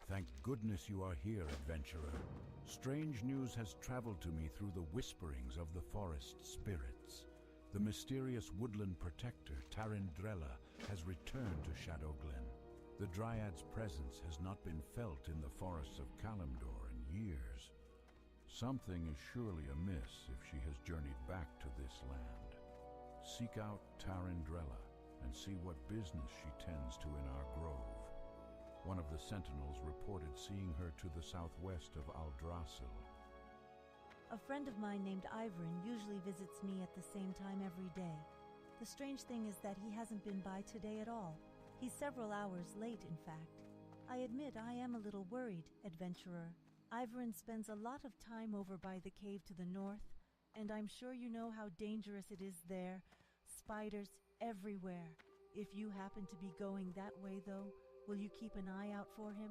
Thank goodness you are here, adventurer. Strange news has traveled to me through the whisperings of the forest spirits. The mysterious woodland protector, Tarindrella, has returned to Shadowglen. The Dryad's presence has not been felt in the forests of Kalimdor in years. Something is surely amiss if she has journeyed back to this land. Seek out Tarindrella and see what business she tends to in our grove. One of the sentinels reported seeing her to the southwest of Aldrassil. A friend of mine named Ivrin usually visits me at the same time every day. The strange thing is that he hasn't been by today at all. He's several hours late, in fact. I admit I am a little worried, adventurer. Ivrin spends a lot of time over by the cave to the north, and I'm sure you know how dangerous it is there. Spiders everywhere. If you happen to be going that way, though, will you keep an eye out for him?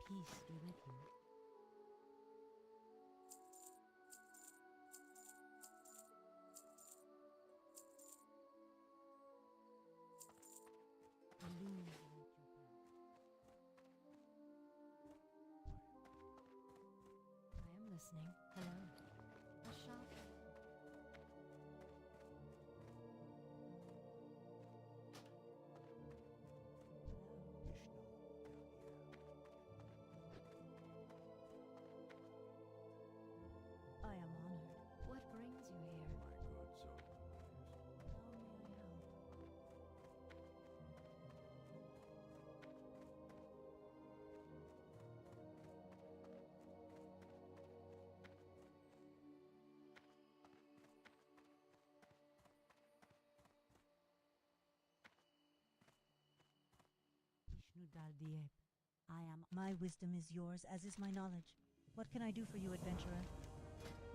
Peace be with you. Illuminate your path. I am listening. Hello. A shop. I am honored. What brings you here? My good soul. How may I help? Vishnu Dardiep. I am. My wisdom is yours, as is my knowledge. What can I do for you, adventurer?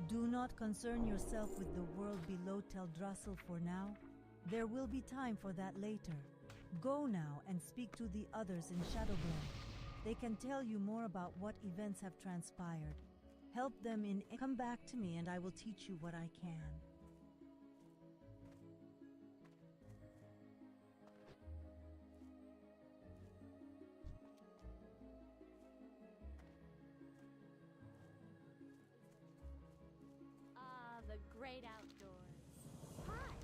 Do not concern yourself with the world below Teldrassil for now. There will be time for that later. Go now and speak to the others in Shadowglen. They can tell you more about what events have transpired. Help them in. Come back to me and I will teach you what I can. Ah, the great outdoors. Hi!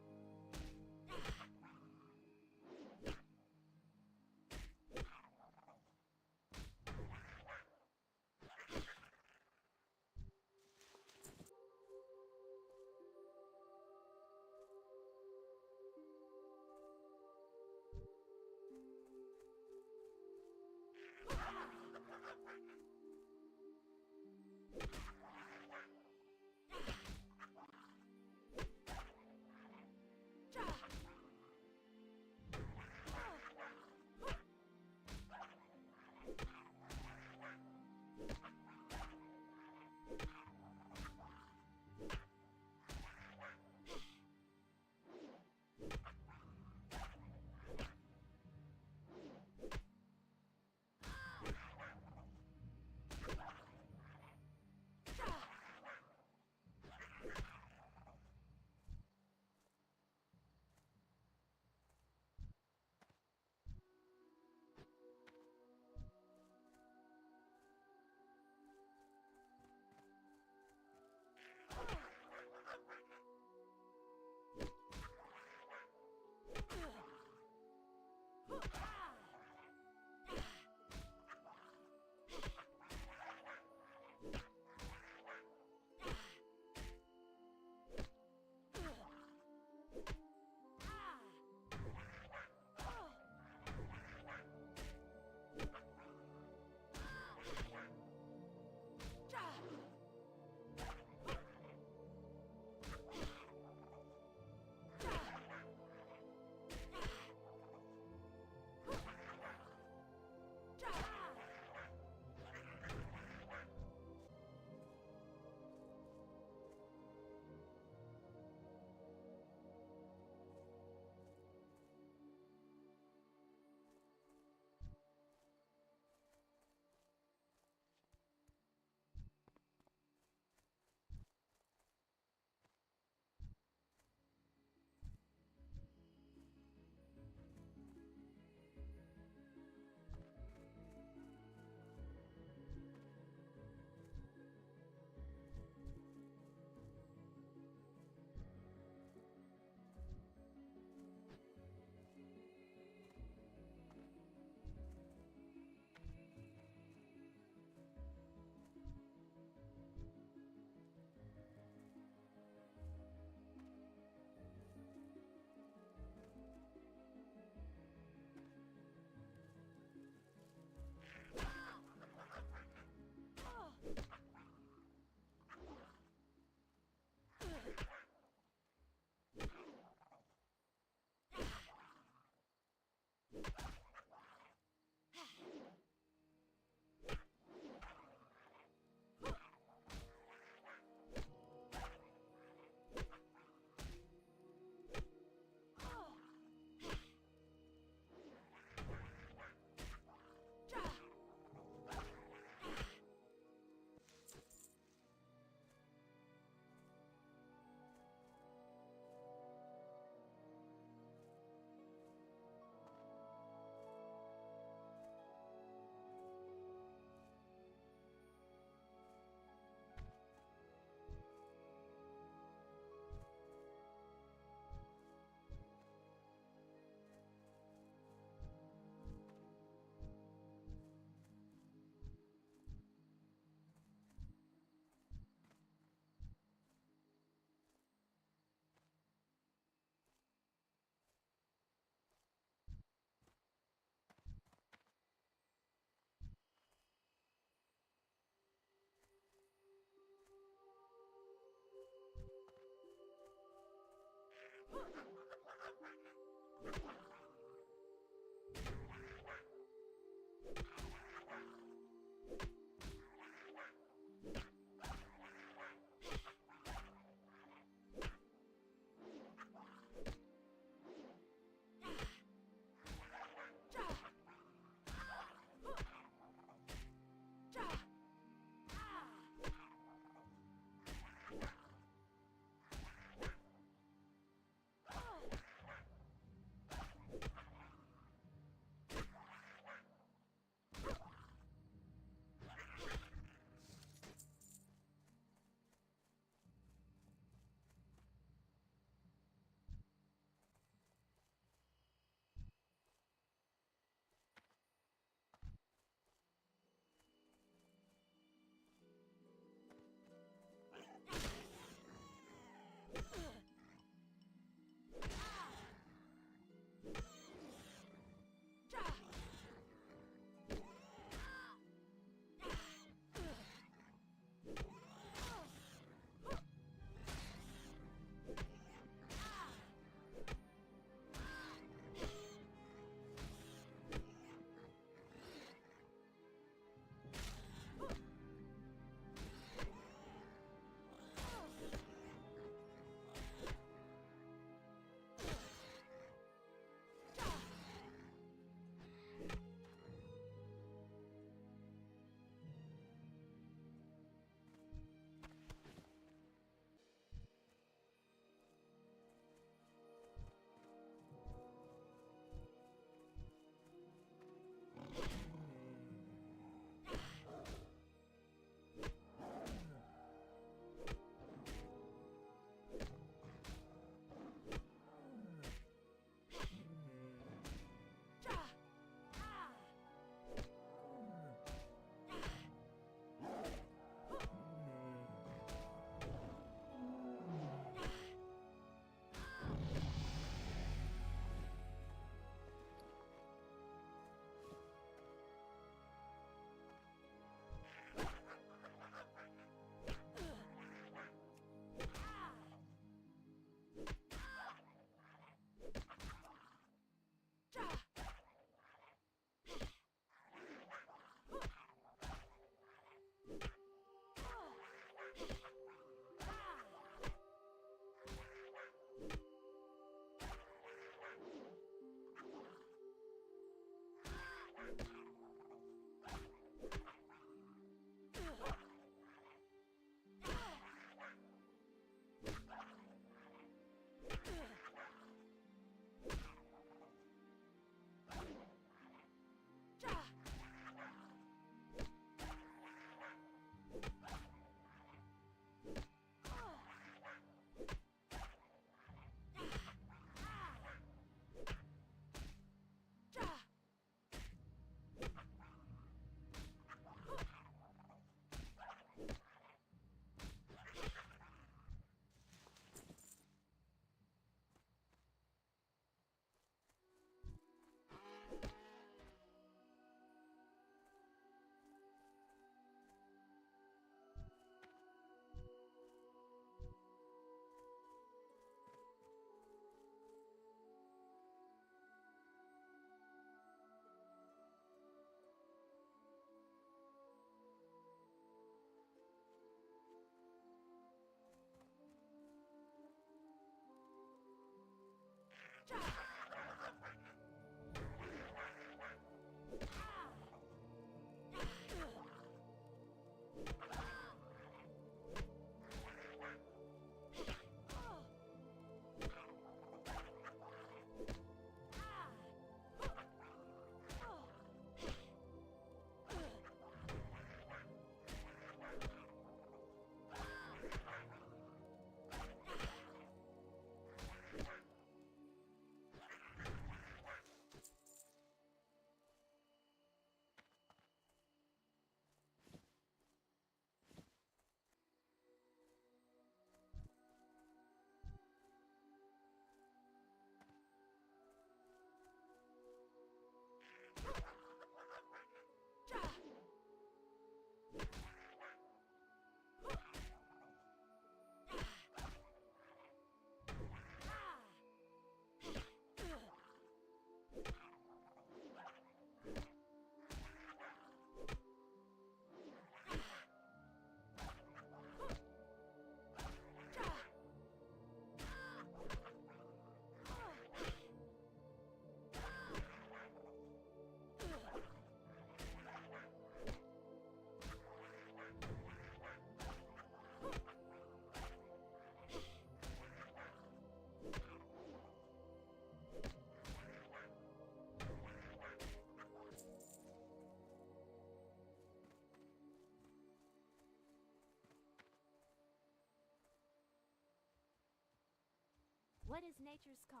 What is nature's call?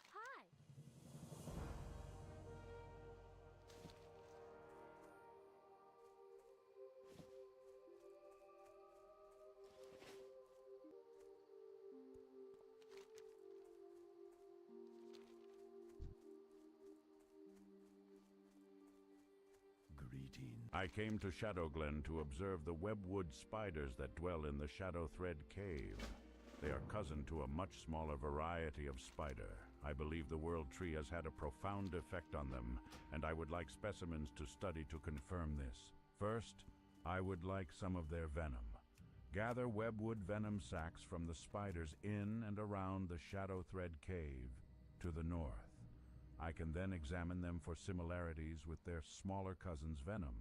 Hi! Greeting. I came to Shadowglen to observe the webwood spiders that dwell in the Shadow Thread Cave. They are cousin to a much smaller variety of spider. I believe the World Tree has had a profound effect on them, and I would like specimens to study to confirm this. First, I would like some of their venom. Gather webwood venom sacs from the spiders in and around the Shadow Thread Cave to the north. I can then examine them for similarities with their smaller cousin's venom.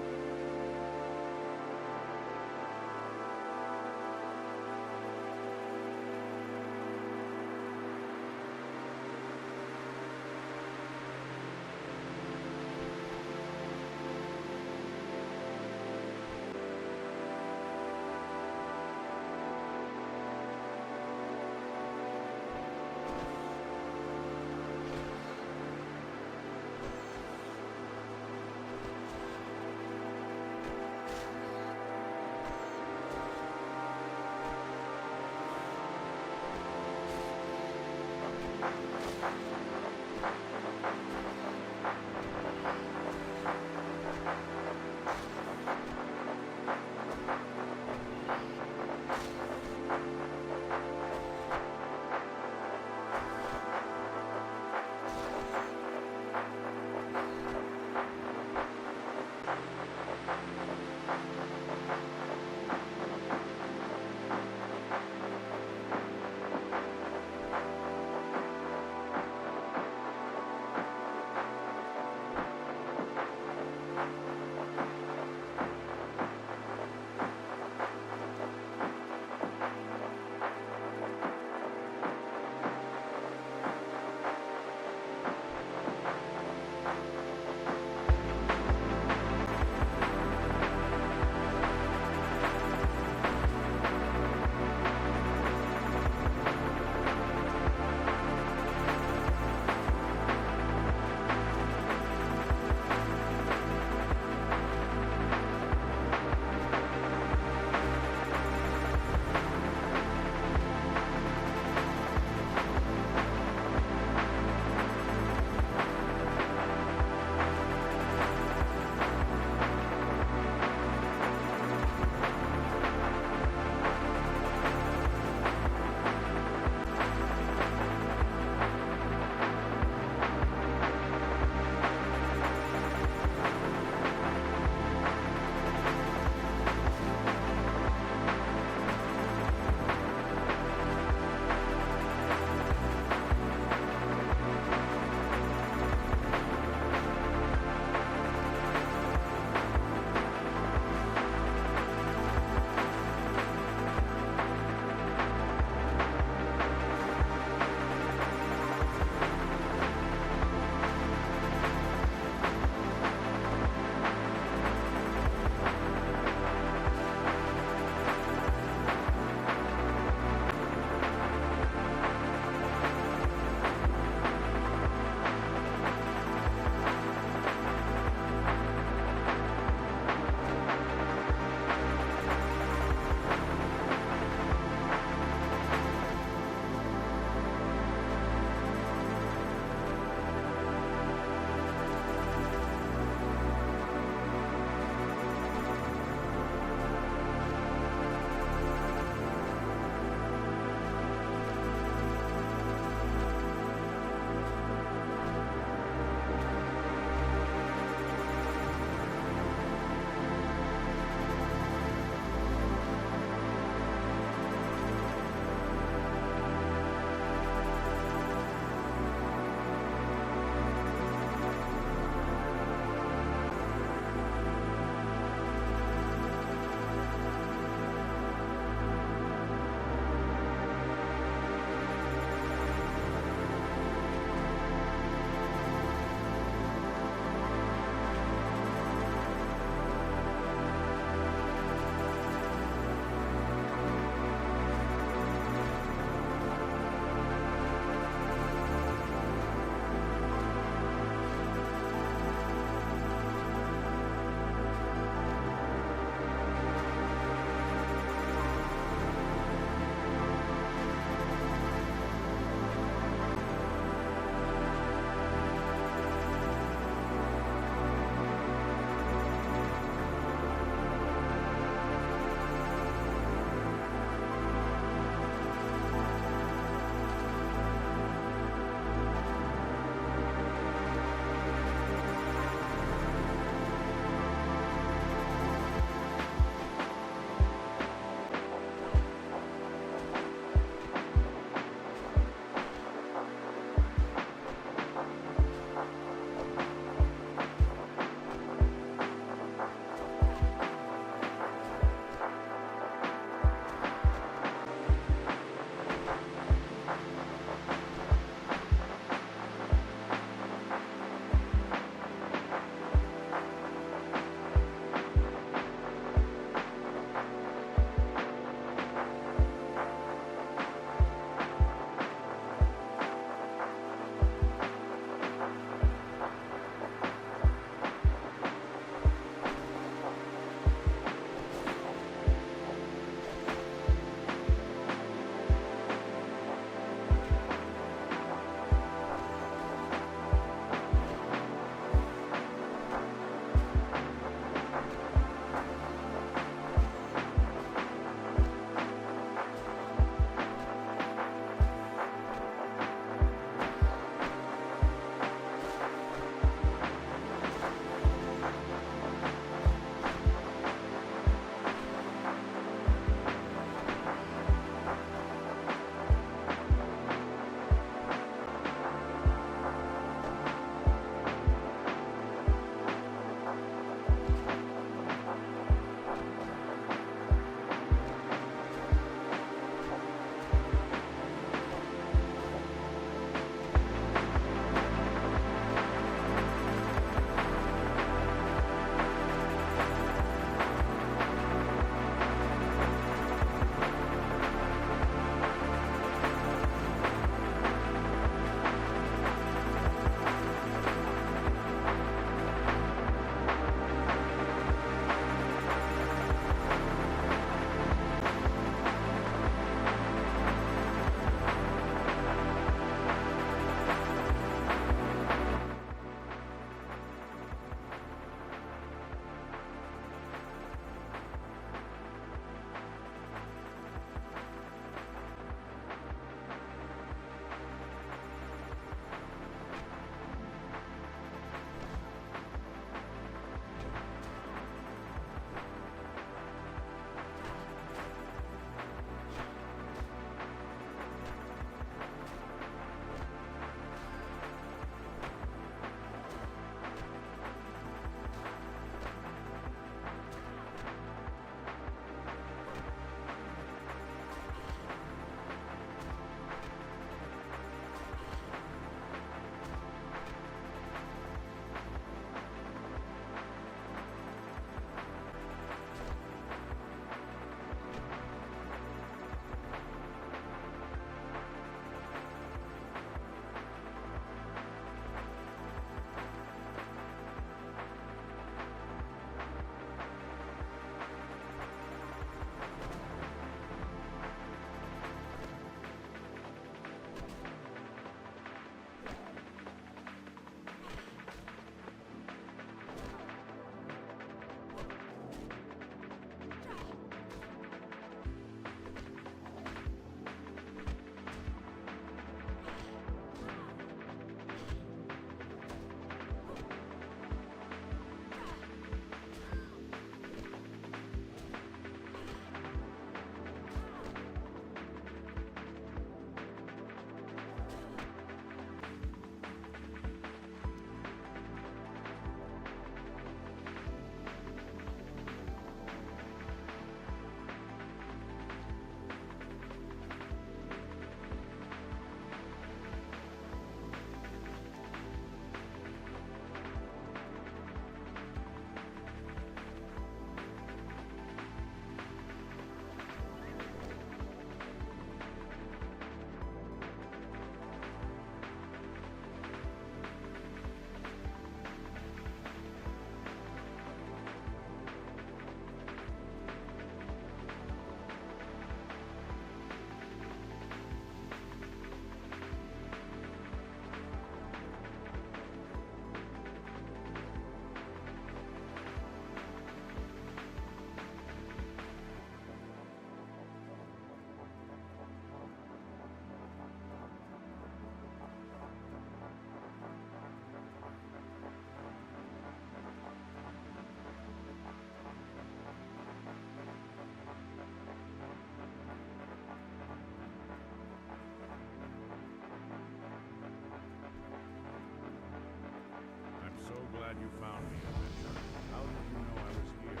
glad you found me, adventurer. How did you know I was here?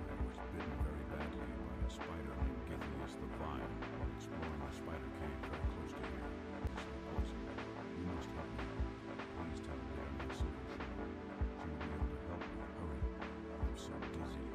I was bitten very badly by a spider named Githlius the Vile while exploring the spider cave very close to here. Obviously poisoned. You must help me. Please tell Leah my solution. She will be able to help me. Hurry. I'm so dizzy.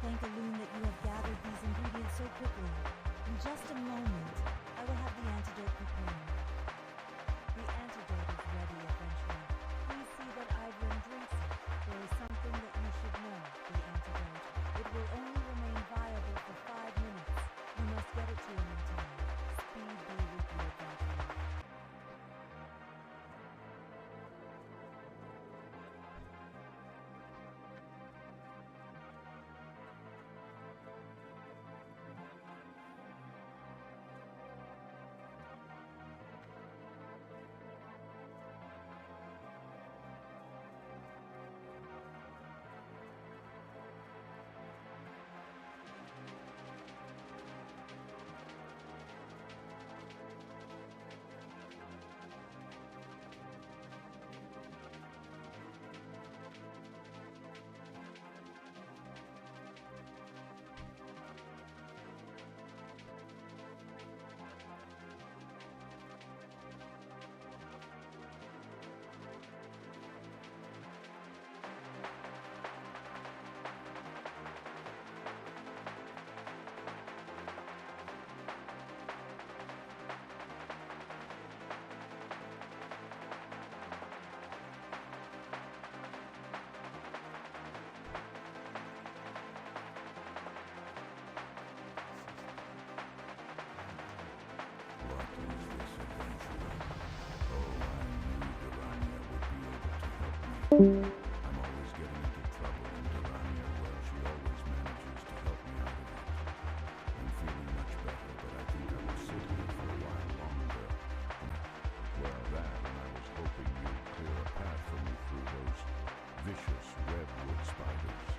Thank Elune that you have gathered these ingredients so quickly. In just a moment, I will have the antidote prepared. The antidote is ready, adventurer. Please see that Ivern drinks it. There is something that you should know, the antidote. It will only remain viable for 5 minutes. You must get it to him in time. Speed be with you, adventurer. What is this, adventurer? Oh, I knew Durania would be able to help me. I'm always getting into trouble in Durania. Well, she always manages to help me out of it. I'm feeling much better, but I think I will sit here for a while longer. Well, that, and I was hoping you'd clear a path for me through those vicious redwood spiders.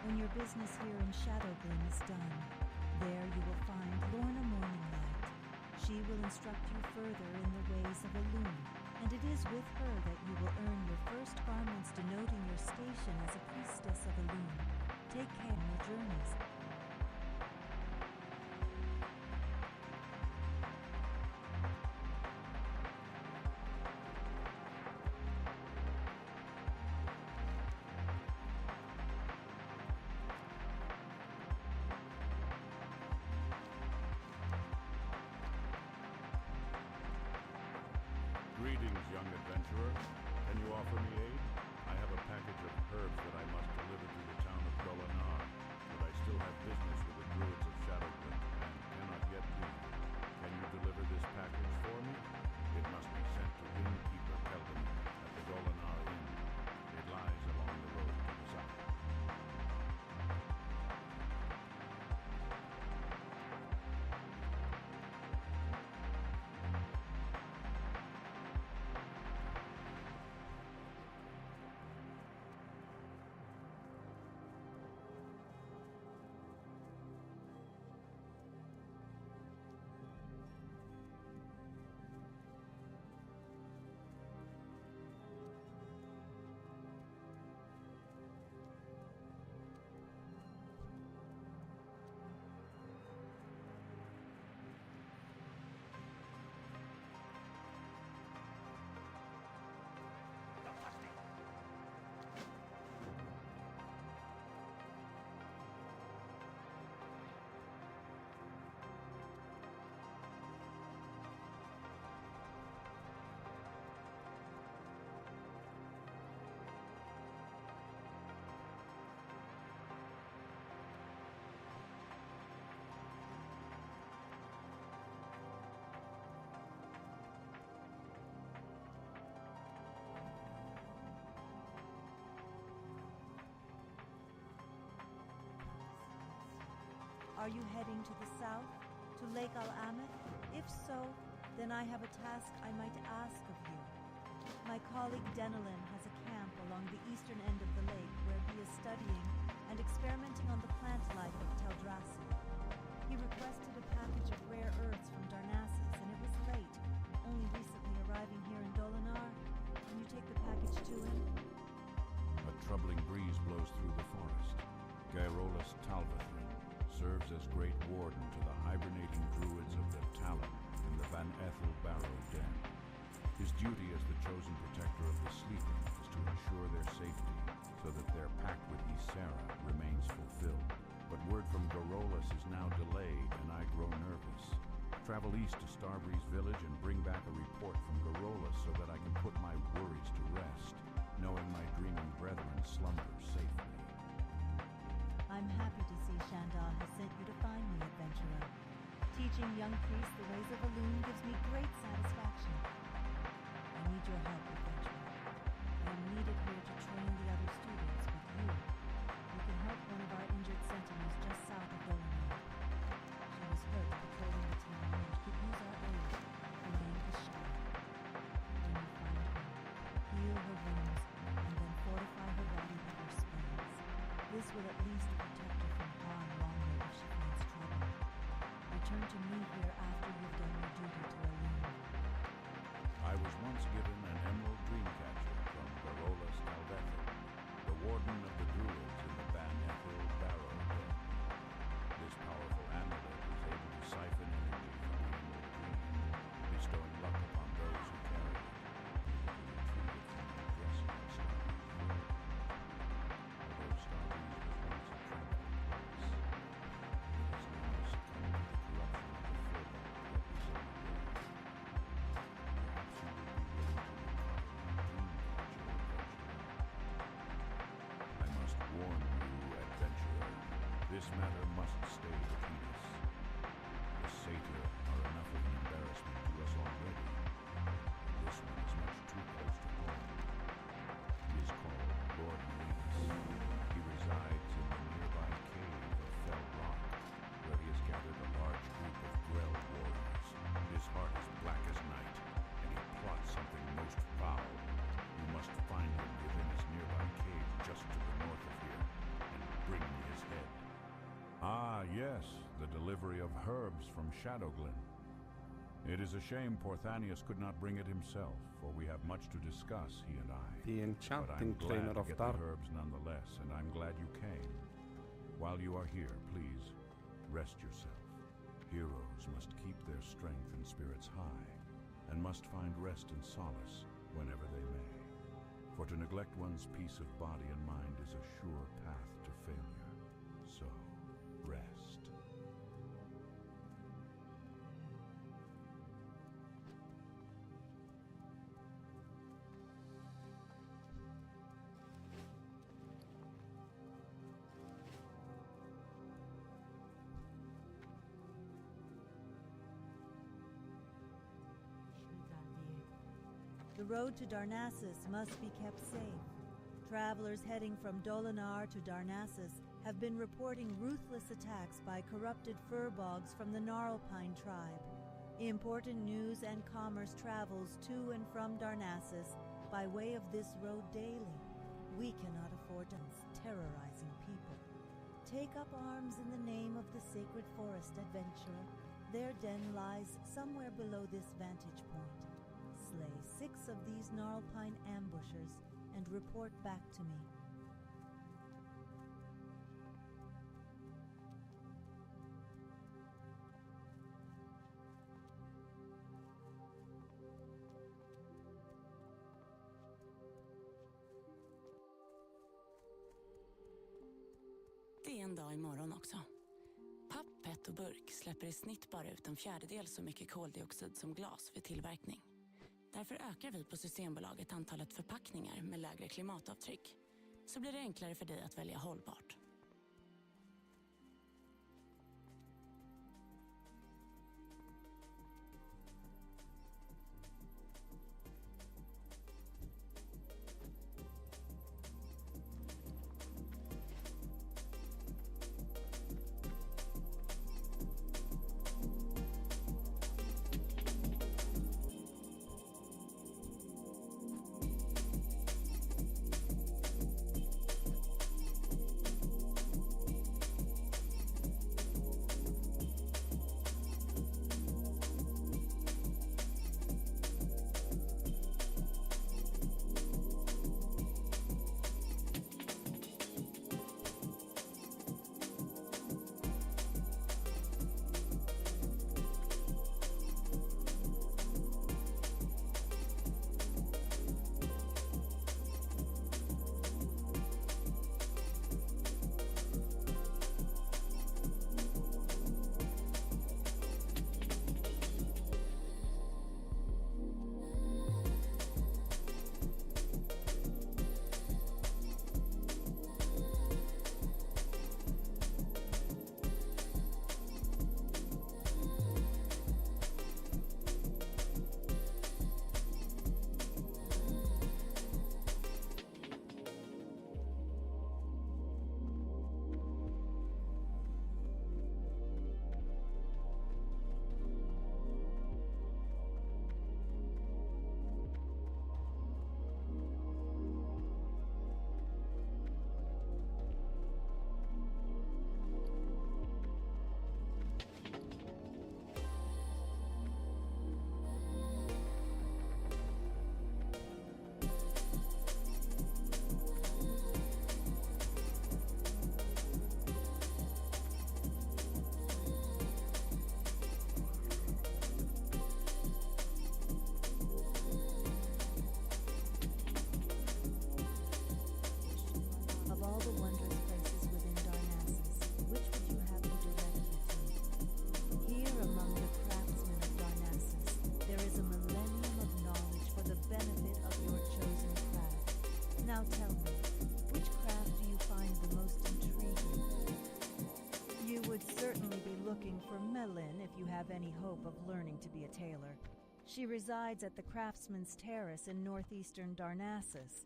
When your business here in Shadowglen is done, there you will find Lorna Morninglight. She will instruct you further in the ways of Elune, and it is with her that you will earn your first garments denoting your station as a priestess of Elune. Take care in your journeys. Greetings, young adventurer. Can you offer me aid? I have a package of herbs that I must deliver to the town of Dolinar, but I still have business with the druids of Shadowglen and cannot yet leave. Can you deliver this package for me? It must be sent to innkeeper Keldon at the Dolinar Inn. It lies along the road to the south. Are you heading to the south, to Lake Al-Amith? If so, then I have a task I might ask of you. My colleague Denelin has a camp along the eastern end of the lake where he is studying and experimenting on the plant life of Teldrassil. He requested a package of rare earths from Darnassus, and it was late, only recently arriving here in Dolinar. Can you take the package to him? A troubling breeze blows through the forest. Gaerolus Talvathrin serves as Great Warden to the hibernating druids of the Talon in the Van Ethel Barrow Den. His duty as the chosen protector of the sleeping is to ensure their safety, so that their pact with Ysera remains fulfilled. But word from Gaerolus is now delayed, and I grow nervous. Travel east to Starbreeze Village and bring back a report from Gaerolus so that I can put my worries to rest, knowing my dreaming brethren slumber safely. I'm happy to see Shandar has sent you to find me, adventurer. Teaching young priests the ways of Elune gives me great satisfaction. I need your help, adventurer. I am needed here to train the other students with you. You can help one of our injured sentinels just south of Dolinar. She was hurt patrolling the town and could use our aid. Her name is Shara. When you find her, heal her wounds, and then fortify her body with your spells. This will at least protect her from harm longer if she finds trouble. Return to me here after you've done your duty to Elune. I was once given an emerald dreamcatcher from Gaerolus Talvathrin, the warden of the druids in the Van Ethel Barrow Den. This powerful amulet is able to siphon energy from the emerald dream, bestowing luck upon those who carry it, able to retrieve it from the aggressor of Starbreeze Village. Although Starbreeze was once a tranquil place, it has now succumbed to the corruption of the Firbolg that was in the world. Perhaps you would be willing to recover my dreamcatcher, adventurer. I must warn you, adventurer, this matter must stay between us. The satyr are enough of an embarrassment to us already. This one is much too close to home. He is called Lord Marinus. He resides in the nearby cave of Fell Rock, where he has gathered a large group of Grell warriors. His heart is black as night, and he plots something most foul. You must find him within his nearby cave just to the north of here, and bring me his head. Ah, yes, the delivery of herbs from Shadowglen. It is a shame Porthanius could not bring it himself, for we have much to discuss, he and I. The But I'm enchanting glad trainer to of get Dark. the herbs nonetheless, and I'm glad you came. While you are here, please, rest yourself. Heroes must keep their strength and spirits high, and must find rest and solace whenever they may. For to neglect one's peace of body and mind is a sure path to failure. So, rest. The road to Darnassus must be kept safe. Travelers heading from Dolinar to Darnassus have been reporting ruthless attacks by corrupted furbogs from the Gnarlpine tribe. Important news and commerce travels to and from Darnassus by way of this road daily. We cannot afford terrorizing people. Take up arms in the name of the Sacred Forest, adventurer. Their den lies somewhere below this vantage point. Slay 6 of these Gnarlpine ambushers and report back to me. Det är en dag imorgon också. Papp, pett och burk släpper i snitt bara ut en fjärdedel så mycket koldioxid som glas vid tillverkning. Därför ökar vi på Systembolaget antalet förpackningar med lägre klimatavtryck. Så blir det enklare för dig att välja hållbart. If you have any hope of learning to be a tailor. She resides at the Craftsman's Terrace in northeastern Darnassus.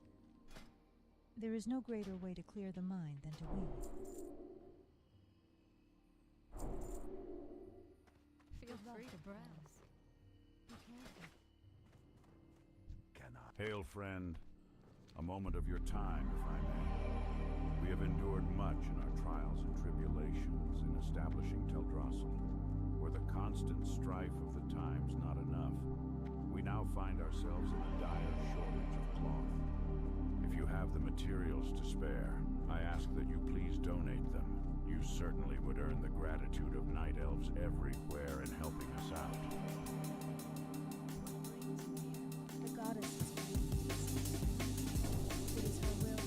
There is no greater way to clear the mind than to weave. Feel free to browse. Be careful. Hail, friend. A moment of your time, if I may. We have endured much in our trials and tribulations in establishing Teldrassil. Were the constant strife of the times not enough, we now find ourselves in a dire shortage of cloth. If you have the materials to spare, I ask that you please donate them. You certainly would earn the gratitude of night elves everywhere in helping us out. The goddess is pleased. It is her will.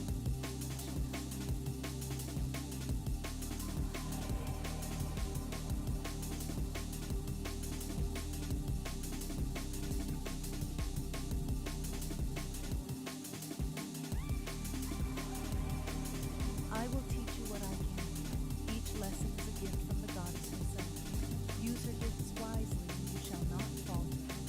I will teach you what I can. Each lesson is a gift from the goddess herself. Use her gifts wisely, and you shall not falter.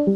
Which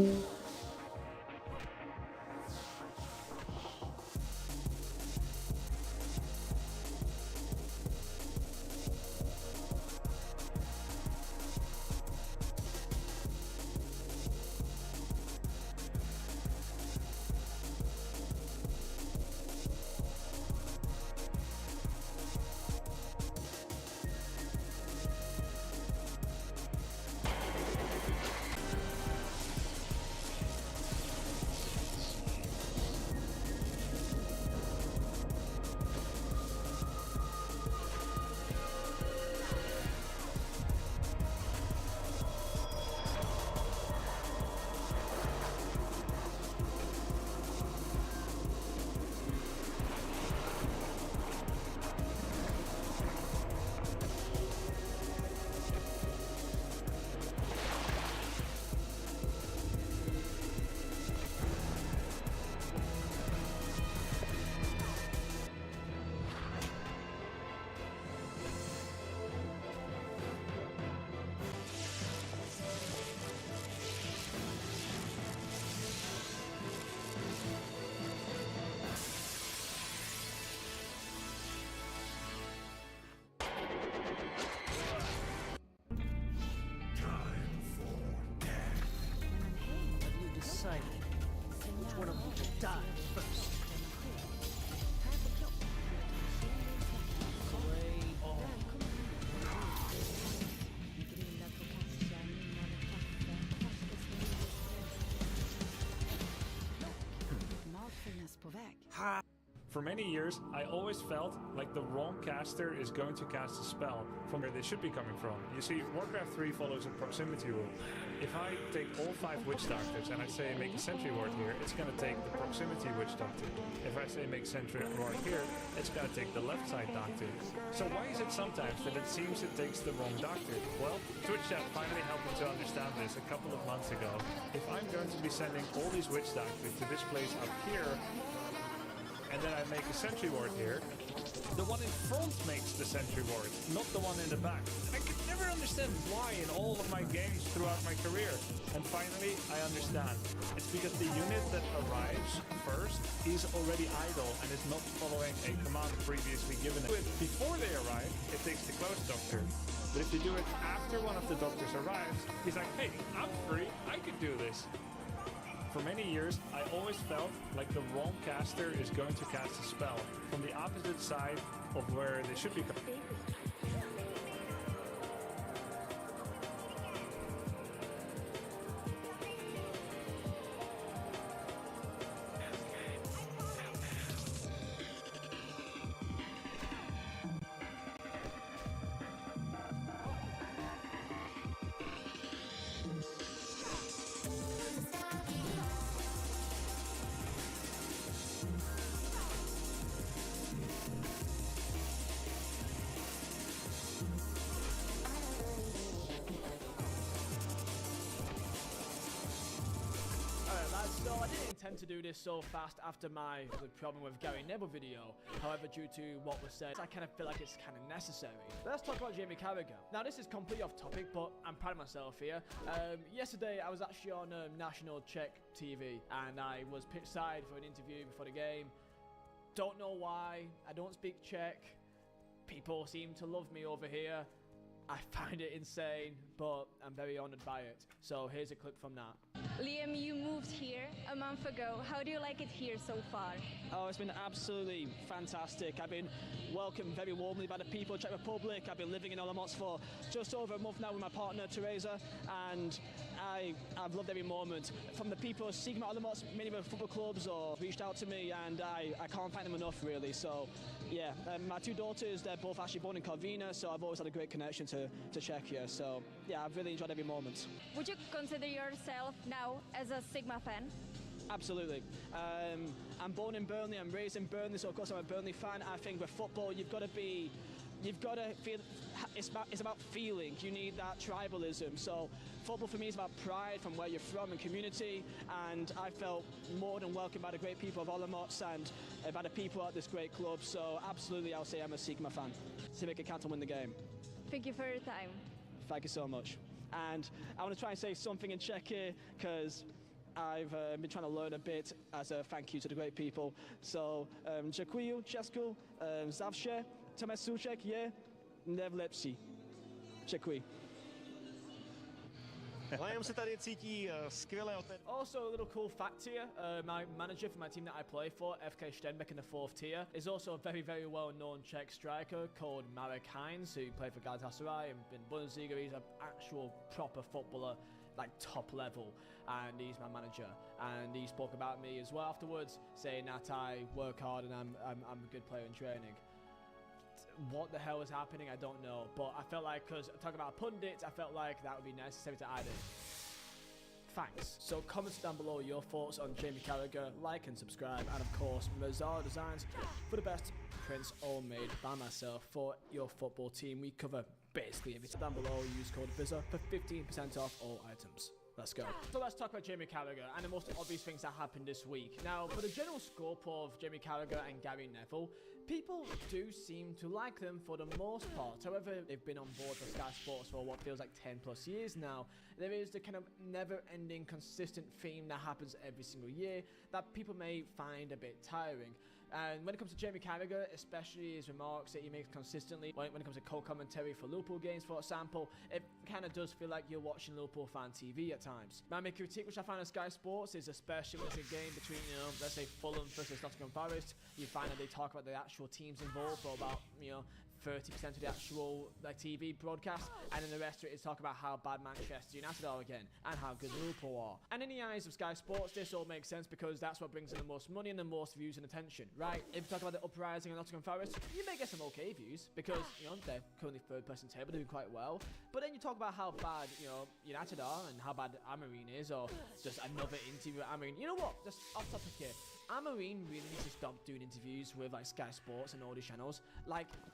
one of you will die first? For many years, I always felt like the wrong caster is going to cast a spell from where they should be coming from. You see, Warcraft 3 follows a proximity rule. If I take all 5 Witch Doctors and I say make a Sentry Ward here, it's going to take the proximity Witch Doctor. If I say make Sentry Ward here, it's going to take the left side Doctor. So why is it sometimes that it seems it takes the wrong Doctor? Well, Twitch chat finally helped me to understand this a couple of months ago. If I'm going to be sending all these Witch Doctors to this place up here, and then I make a Sentry Ward here, the one in front makes the Sentry Ward, not the one in the back. I could never understand why in all of my games throughout my career. And finally, I understand. It's because the unit that arrives first is already idle and is not following a command previously given it. Before they arrive, it takes the Close Doctor. But if you do it after one of the Doctors arrives, he's like, hey, I'm free, I could do this. For many years, I always felt like the wrong caster is going to cast a spell from the opposite side of where they should be. So I didn't intend to do this so fast after my problem with Gary Neville video. However, due to what was said, I kind of feel like it's kind of necessary. Let's talk about Jamie Carragher. Now, this is completely off topic, but I'm proud of myself here. Yesterday, I was actually on National Czech TV, and I was pitched side for an interview before the game. Don't know why. I don't speak Czech. People seem to love me over here. I find it insane, but I'm very honored by it. So here's a clip from that. Liam, you moved here a month ago. How do you like it here so far? Oh, it's been absolutely fantastic. I've been welcomed very warmly by the people of Czech Republic. I've been living in Olomouc for just over a month now with my partner, Teresa, and I've loved every moment. From the people seeking out Olomouc, many of the football clubs or reached out to me, and I can't thank them enough, really. So, yeah, my two daughters, they're both actually born in Corvina, so I've always had a great connection to Czechia. So, yeah, I've really enjoyed every moment. Would you consider yourself now as a Sigma fan? Absolutely. I'm born in Burnley, I'm raised in Burnley, so of course I'm a Burnley fan. I think with football, you've got to feel, it's about feeling. You need that tribalism. So football for me is about pride from where you're from and community, and I felt more than welcomed by the great people of Olomouc and by the people at this great club. So absolutely, I'll say I'm a Sigma fan. Civic account to win the game. Thank you for your time. Thank you so much. And I want to try and say something in Czech here, because I've been trying to learn a bit as a thank you to the great people. So, dziękuję, Česku, zawsze, Tomesuchek, yeah, nevlepší. Dziękuję. Liam se tady cítí skvěle. Also, a little cool fact here, my manager for my team that I play for, FK Stenbeck in the 4th tier, is also a very, very well-known Czech striker called Marek Heinz, who played for Galatasaray and in Bundesliga. He's an actual proper footballer, like top level, and he's my manager. And he spoke about me as well afterwards, saying that I work hard and I'm a good player in training. What the hell is happening, I don't know, but I felt like, because talking about pundits, I felt like that would be necessary to add in. Thanks. So comment down below your thoughts on Jamie Carragher, like and subscribe, and of course Mazzara Designs for the best prints all made by myself for your football team. We cover basically everything. Down below, use code VIZA for 15% off all items. Let's go. So let's talk about Jamie Carragher and the most obvious things that happened this week. Now, for the general scope of Jamie Carragher and Gary Neville, people do seem to like them for the most part. However, they've been on board for Sky Sports for what feels like 10 plus years now. There is the kind of never-ending consistent theme that happens every single year that people may find a bit tiring. And when it comes to Jamie Carragher, especially his remarks that he makes consistently, when it comes to co-commentary for Liverpool games, for example, it kind of does feel like you're watching Liverpool fan TV at times. My main critique, which I find on Sky Sports, is especially when it's a game between, let's say Fulham versus Nottingham Forest, you find that they talk about the actual teams involved for about, 30% of the actual TV broadcast, and then the rest of it is talk about how bad Manchester United are again and how good Liverpool are. And in the eyes of Sky Sports, this all makes sense because that's what brings in the most money and the most views and attention, right? If you talk about the uprising of Nottingham Forest, you may get some okay views because they're currently third person table, doing quite well. But then you talk about how bad United are and how bad Amorim is, or just another interview with Amorim. You know what? Just off topic here. Amorim really needs to stop doing interviews with Sky Sports and all these channels.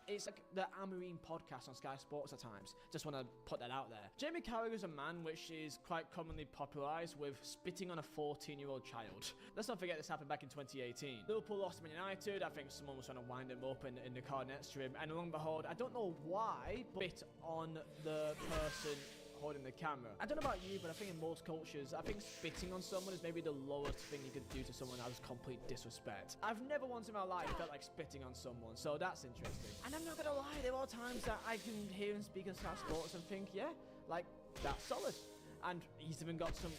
It's like the Amorim podcast on Sky Sports at times. Just want to put that out there. Jamie Carragher is a man which is quite commonly popularised with spitting on a 14-year-old child. Let's not forget this happened back in 2018. Liverpool lost to Man United. I think someone was trying to wind him up in the car next to him. And lo and behold, I don't know why, but spit on the person holding the camera. I don't know about you, but I think in most cultures, I think spitting on someone is maybe the lowest thing you could do to someone that was complete disrespect. I've never once in my life felt like spitting on someone, so that's interesting. And I'm not gonna lie, there are times that I can hear him speak on Sky Sports and think, yeah, that's solid. And he's even got some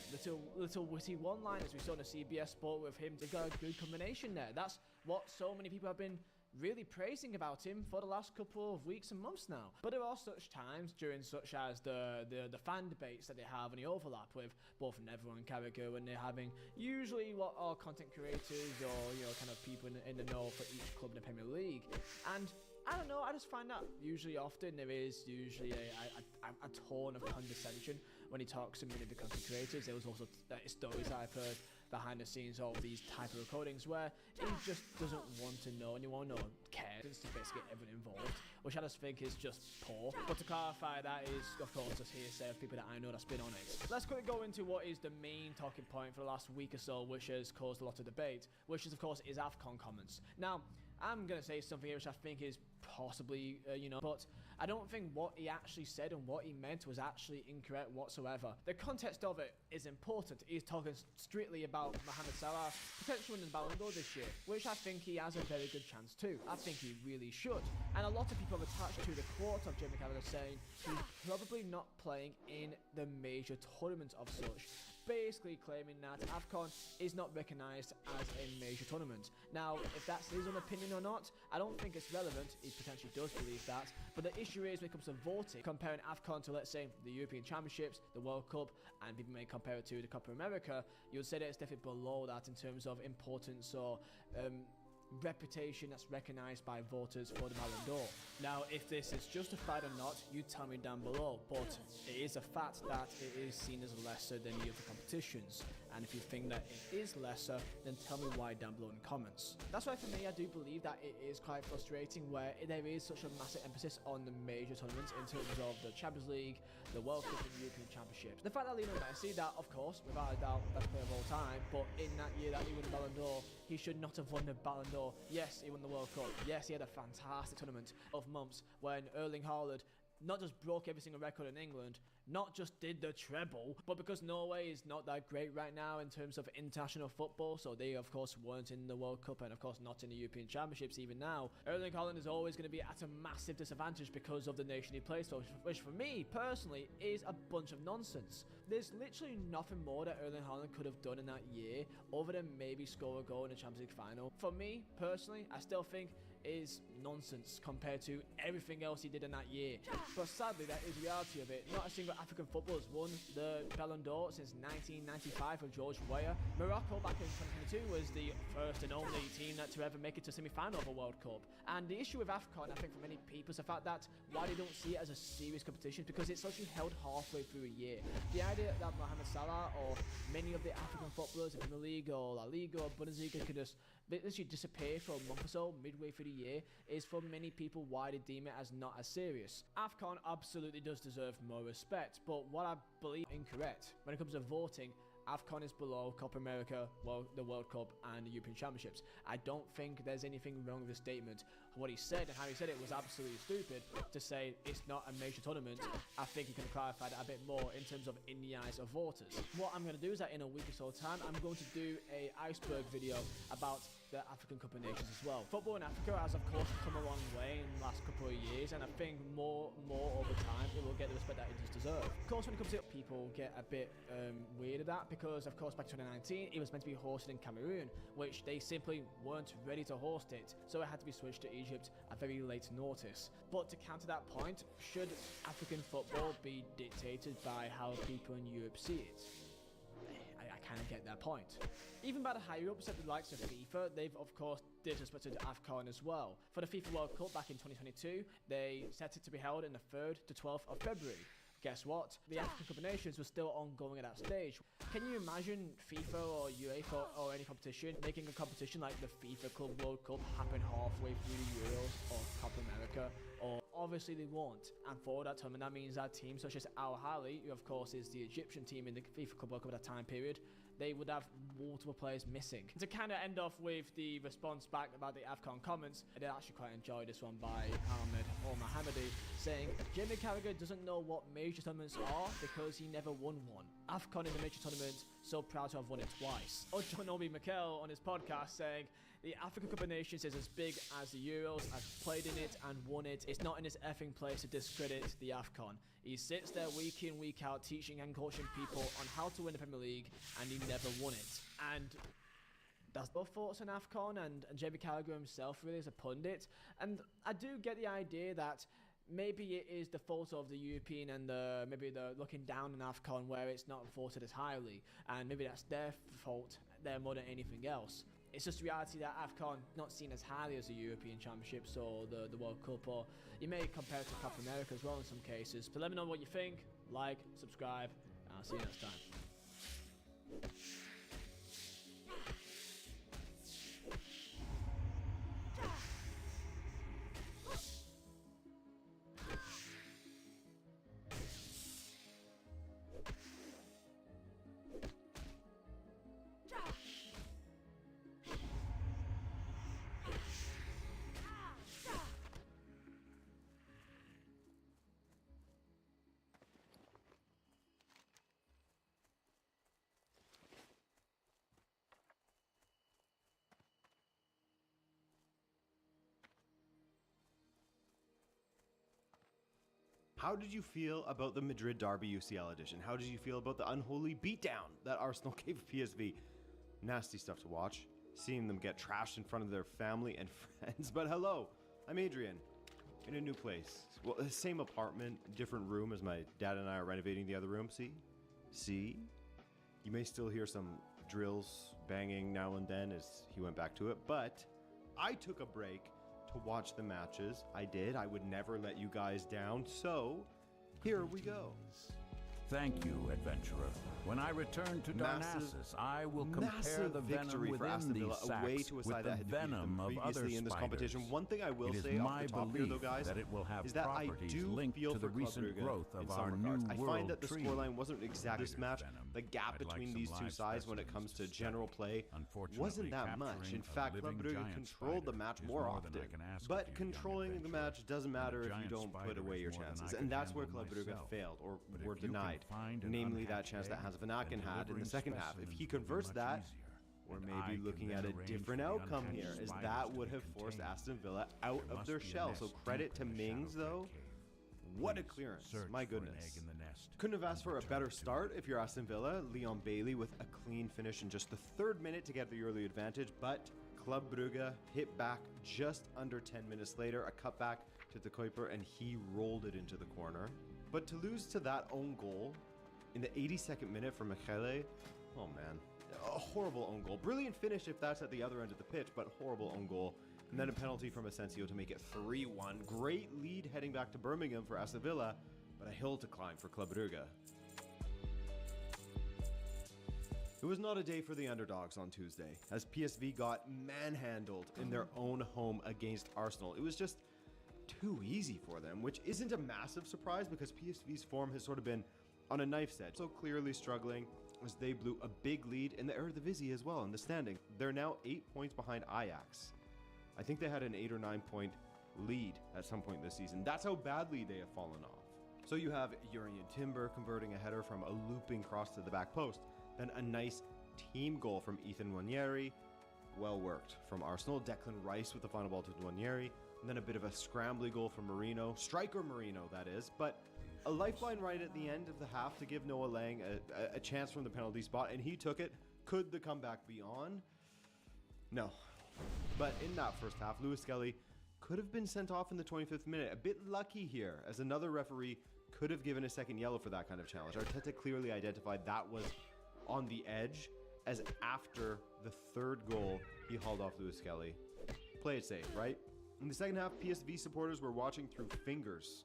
little witty one-liners. We saw in the CBS Sport with him. They've got a good combination there. That's what so many people have been really praising about him for the last couple of weeks and months now. But there are such times such as the fan debates that they have and the overlap with both Neville and Carragher when they're having usually what are content creators or kind of people in the know for each club in the Premier League. And I don't know, I just find that usually often there is usually a tone of condescension when he talks to many of the content creators. There was also stories I've heard behind the scenes of these type of recordings where he just doesn't want to know anyone or care to basically get everyone involved, which I just think is just poor. But to clarify, that is of course just hearsay of people that I know that's been on it. Let's quickly go into what is the main talking point for the last week or so, which has caused a lot of debate, which is of course is AFCON comments. Now, I'm going to say something here which I think is possibly, but I don't think what he actually said and what he meant was actually incorrect whatsoever. The context of it is important. He's talking strictly about Mohamed Salah potentially winning the Ballon d'Or this year, which I think he has a very good chance too. I think he really should. And a lot of people have attached to the quote of Jamie Carragher saying he's probably not playing in the major tournaments of such, basically claiming that AFCON is not recognised as a major tournament. Now, if that's his own opinion or not, I don't think it's relevant. He potentially does believe that. But the issue is when it comes to voting, comparing AFCON to, let's say, the European Championships, the World Cup, and people may compare it to the Copa America, you would say that it's definitely below that in terms of importance or reputation that's recognised by voters for the Ballon d'Or. Now, if this is justified or not, you tell me down below, but it is a fact that it is seen as lesser than the other competitions. And if you think that it is lesser, then tell me why down below in the comments. That's why for me, I do believe that it is quite frustrating where there is such a massive emphasis on the major tournaments in terms of the Champions League, the World Cup and the European Championships. The fact that Lionel Messi, that of course, without a doubt, best player of all time, but in that year that he won the Ballon d'Or, he should not have won the Ballon d'Or. Yes, he won the World Cup. Yes, he had a fantastic tournament of months when Erling Haaland not just broke every single record in England, not just did the treble, but because Norway is not that great right now in terms of international football, so they of course weren't in the World Cup and of course not in the European Championships even now. Erling Haaland is always going to be at a massive disadvantage because of the nation he plays for, which for me personally is a bunch of nonsense. There's literally nothing more that Erling Haaland could have done in that year other than maybe score a goal in the Champions League final. For me personally, I still think is nonsense compared to everything else he did in that year. But sadly, that is the reality of it. Not a single African footballer has won the Ballon d'Or since 1995 with George Weah. Morocco back in 2022 was the first and only team to ever make it to semi-final of a World Cup. And the issue with AFCON, I think for many people, is the fact that why they don't see it as a serious competition, because it's actually held halfway through a year. The idea that Mohamed Salah or many of the African footballers in Premier League or La Liga or Bundesliga could just literally disappear for a month or so midway through the year is for many people why they deem it as not as serious. AFCON absolutely does deserve more respect, but what I believe incorrect when it comes to voting, AFCON is below Copa America, the World Cup and the European Championships. I don't think there's anything wrong with the statement. What he said and how he said it was absolutely stupid. To say it's not a major tournament, I think he can clarify that a bit more in terms of in the eyes of voters. What I'm going to do is that in a week or so time, I'm going to do a iceberg video about the African Cup of Nations as well. Football in Africa has of course come a long way in the last couple of years, and I think more over time it will get the respect that it does deserve. Of course, when it comes to it, people get a bit weird at that because of course back in 2019 it was meant to be hosted in Cameroon, which they simply weren't ready to host it, so it had to be switched to Egypt at very late notice. But to counter that point, should African football be dictated by how people in Europe see it? I kind of get that point. Even by the higher ups at the likes of FIFA, they've of course disrespected AFCON as well. For the FIFA World Cup back in 2022, they set it to be held in the 3rd to 12th of February. Guess what? The African Cup of Nations was still ongoing at that stage. Can you imagine FIFA or UEFA or any competition making a competition like the FIFA Club World Cup happen halfway through the Euros or Copa America? Or obviously they won't. And for that tournament, that means that teams such as Al Ahly, who of course is the Egyptian team in the FIFA Club World Cup at that time period, they would have multiple players missing. To kind of end off with the response back about the AFCON comments, I did actually quite enjoy this one by Ahmed or Mohammedi, saying Jamie Carragher doesn't know what major tournaments are because he never won one. AFCON is a major tournament, so proud to have won it twice. Or John Obi Mikel on his podcast saying, the African Cup of Nations is as big as the Euros. I've played in it and won it. It's not in his effing place to discredit the AFCON. He sits there week in, week out, teaching and coaching people on how to win the Premier League, and he never won it. And that's both thoughts on AFCON and Jamie Carragher himself really as a pundit. And I do get the idea that maybe it is the fault of the European and maybe the looking down on AFCON where it's not voted as highly, and maybe that's their fault there more than anything else. It's just the reality that AFCON not seen as highly as the European Championships or the World Cup, or you may compare it to Copa America as well in some cases. But let me know what you think, like, subscribe, and I'll see you next time. How did you feel about the Madrid Derby UCL edition? How did you feel about the unholy beatdown that Arsenal gave PSV? Nasty stuff to watch. Seeing them get trashed in front of their family and friends. But hello, I'm Adrian, in a new place. Well, the same apartment, different room as my dad and I are renovating the other room. See? You may still hear some drills banging now and then as he went back to it. But I took a break to watch the matches. I did. I would never let you guys down. So here we go. Thank you, adventurer. When I return to Darnassus, I will compare the venom within these sacks with the venom of other in this competition. spiders. One thing I will It is say off my the top here, belief though, guys, that it will have is that I properties do linked feel to the for recent Club Brugge growth in of some our regards. new I world find that the tree. scoreline wasn't exact this match. Venom. The gap I'd like between some these two live sides when it specimens comes to to general study. play Unfortunately, wasn't that much. capturing In a fact, Club living Brugge giant controlled the spider match is more more than often. I can ask of But you, young controlling the adventurer. match doesn't matter if you giant don't put spider away is your more than chances. I And can that's where handle Club Brugge myself. failed or But if were you can denied. find an Namely, that unhatched chance that egg, Hans van Aken then had in the delivering second half. If specimens he will be converts much that, easier. we're And maybe I can looking then at a arrange different for the outcome unhatched here, as spiders that to would be have forced contained. Aston Villa out There of must their be a shell. nest So deep credit to in the Mings, shadow of though. that cave. What a Please clearance. search My for an goodness. egg in the nest Couldn't have asked for a and better return to start me. if you're Aston Villa. Leon Bailey with a clean finish in just the 3rd minute to get the early advantage, but Club Brugge hit back just under 10 minutes later, a cutback to De Kuiper, and he rolled it into the corner. But to lose to that own goal in the 82nd minute from Michele, oh man, a horrible own goal. Brilliant finish if that's at the other end of the pitch, but horrible own goal. And then a penalty from Asensio to make it 3-1. Great lead heading back to Birmingham for Aston Villa, but a hill to climb for Club Brugge. It was not a day for the underdogs on Tuesday, as PSV got manhandled in their own home against Arsenal. It was just too easy for them, which isn't a massive surprise because PSV's form has sort of been on a knife's edge, so clearly struggling as they blew a big lead in the Eredivisie as well in the standing. They're now 8 points behind Ajax. I think they had an 8 or 9 point lead at some point this season. That's how badly they have fallen off. So you have Urian Timber converting a header from a looping cross to the back post. Then a nice team goal from Ethan Nwaneri. Well worked from Arsenal. Declan Rice with the final ball to Nwaneri. And then a bit of a scrambly goal from Marino. Striker Marino, that is. But a lifeline right at the end of the half to give Noah Lang a chance from the penalty spot. And he took it. Could the comeback be on? No. But in that first half, Lewis Skelly could have been sent off in the 25th minute. A bit lucky here, as another referee could have given a second yellow for that kind of challenge. Arteta clearly identified that was on the edge, as after the 3rd goal, he hauled off Lewis Skelly. Play it safe, right? In the second half, PSV supporters were watching through fingers.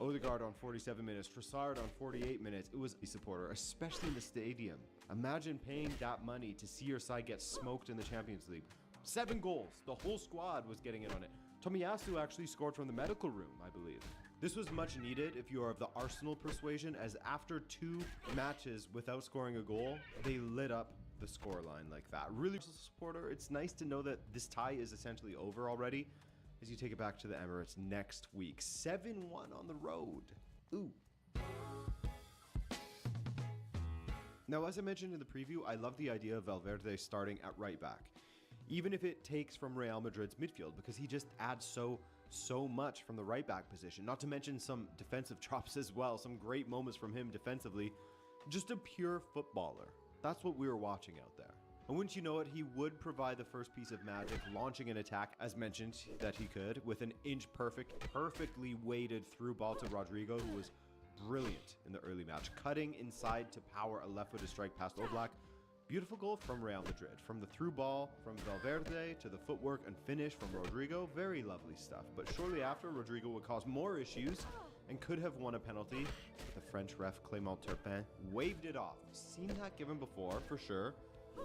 Odegaard on 47 minutes, Trossard on 48 minutes. It was a supporter, especially in the stadium. Imagine paying that money to see your side get smoked in the Champions League. 7 goals. The whole squad was getting in on it. Tomiyasu actually scored from the medical room, I believe. This was much needed if you are of the Arsenal persuasion, as after 2 matches without scoring a goal, they lit up the scoreline like that. Really, as a supporter, it's nice to know that this tie is essentially over already as you take it back to the Emirates next week. 7-1 on the road. Ooh. Now, as I mentioned in the preview, I love the idea of Valverde starting at right back, even if it takes from Real Madrid's midfield, because he just adds so much from the right back position, not to mention some defensive chops as well, some great moments from him defensively. Just a pure footballer. That's what we were watching out there. And wouldn't you know it, he would provide the first piece of magic, launching an attack, as mentioned, that he could, with an inch perfectly weighted through ball to Rodrigo, who was brilliant in the early match, cutting inside to power a left-footed strike past Oblak. Beautiful goal from Real Madrid. From the through ball from Valverde to the footwork and finish from Rodrigo. Very lovely stuff. But shortly after, Rodrigo would cause more issues and could have won a penalty. The French ref Clément Turpin waved it off. Seen that given before, for sure.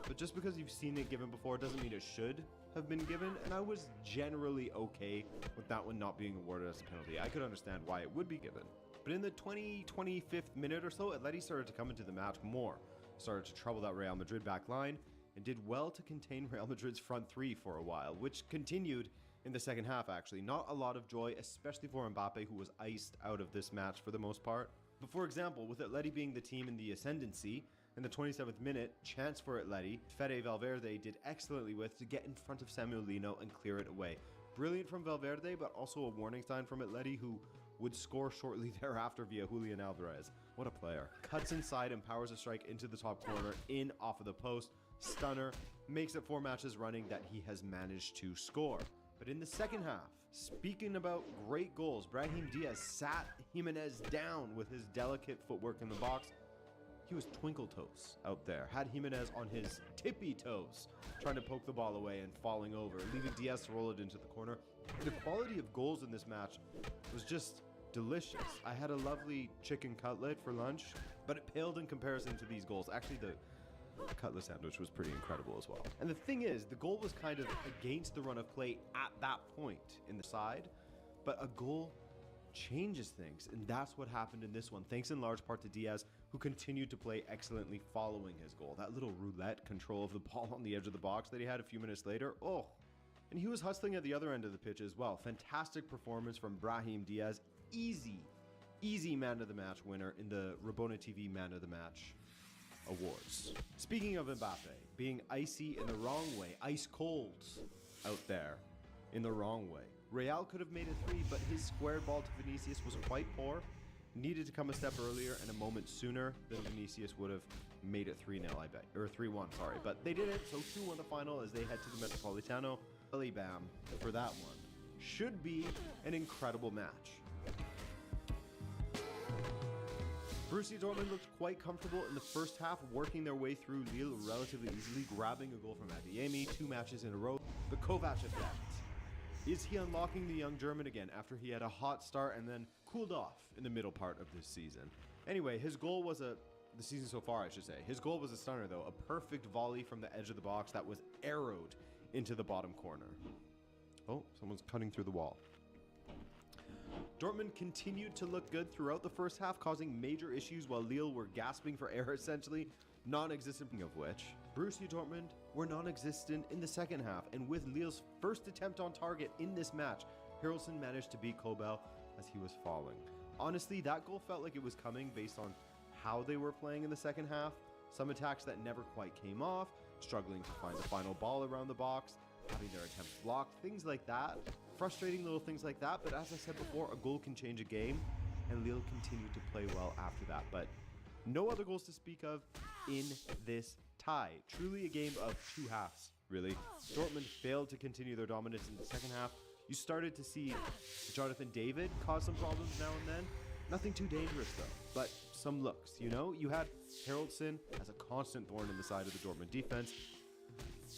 But just because you've seen it given before doesn't mean it should have been given. And I was generally okay with that one not being awarded as a penalty. I could understand why it would be given. But in the 25th minute or so, Atleti started to come into the match more. Started to trouble that Real Madrid back line and did well to contain Real Madrid's front 3 for a while, which continued in the second half actually. Not a lot of joy, especially for Mbappe, who was iced out of this match for the most part. But for example, with Atleti being the team in the ascendancy, in the 27th minute, chance for Atleti, Fede Valverde did excellently with to get in front of Samuel Lino and clear it away. Brilliant from Valverde, but also a warning sign from Atleti, who would score shortly thereafter via Julian Alvarez. What a player. Cuts inside and powers a strike into the top corner, in off of the post. Stunner. Makes it 4 matches running that he has managed to score. But in the second half, speaking about great goals, Brahim Diaz sat Jimenez down with his delicate footwork in the box. He was twinkle toes out there. Had Jimenez on his tippy toes, trying to poke the ball away and falling over, leaving Diaz to roll it into the corner. The quality of goals in this match was just delicious. I had a lovely chicken cutlet for lunch, but it paled in comparison to these goals. Actually, the cutlass sandwich was pretty incredible as well. And the thing is, the goal was kind of against the run of play at that point in the side, but a goal changes things, and that's what happened in this one, thanks in large part to Diaz, who continued to play excellently following his goal. That little roulette control of the ball on the edge of the box that he had a few minutes later, oh. And he was hustling at the other end of the pitch as well. Fantastic performance from Brahim Diaz. Easy man of the match winner in the Rabona TV man of the match awards. Speaking of Mbappe, being icy in the wrong way, ice cold out there in the wrong way. Real could have made it 3, but his squared ball to Vinicius was quite poor. Needed to come a step earlier and a moment sooner than Vinicius would have made it 3-0, I bet. Or 3-1, sorry. But they didn't, so 2-1 the final as they head to the Metropolitano. Billy Bam for that one. Should be an incredible match. Borussia Dortmund looked quite comfortable in the first half, working their way through Lille relatively easily, grabbing a goal from Adeyemi 2 matches in a row. The Kovac effect. Is he unlocking the young German again after he had a hot start and then cooled off in the middle part of this season? Anyway, his goal was the season so far, I should say. His goal was a stunner though, a perfect volley from the edge of the box that was arrowed into the bottom corner. Oh, someone's cutting through the wall. Dortmund continued to look good throughout the first half, causing major issues while Lille were gasping for air essentially, non-existent of which. Borussia Dortmund were non-existent in the second half, and with Lille's first attempt on target in this match, Harrelson managed to beat Kobel as he was falling. Honestly, that goal felt like it was coming based on how they were playing in the second half. Some attacks that never quite came off, struggling to find the final ball around the box, having their attempts blocked, things like that. Frustrating little things like that, but as I said before, a goal can change a game, and Lille continued to play well after that. But no other goals to speak of in this tie. Truly a game of 2 halves, really. Dortmund failed to continue their dominance in the second half. You started to see Jonathan David cause some problems now and then. Nothing too dangerous though, but some looks, you know? You had Haraldson as a constant thorn in the side of the Dortmund defense,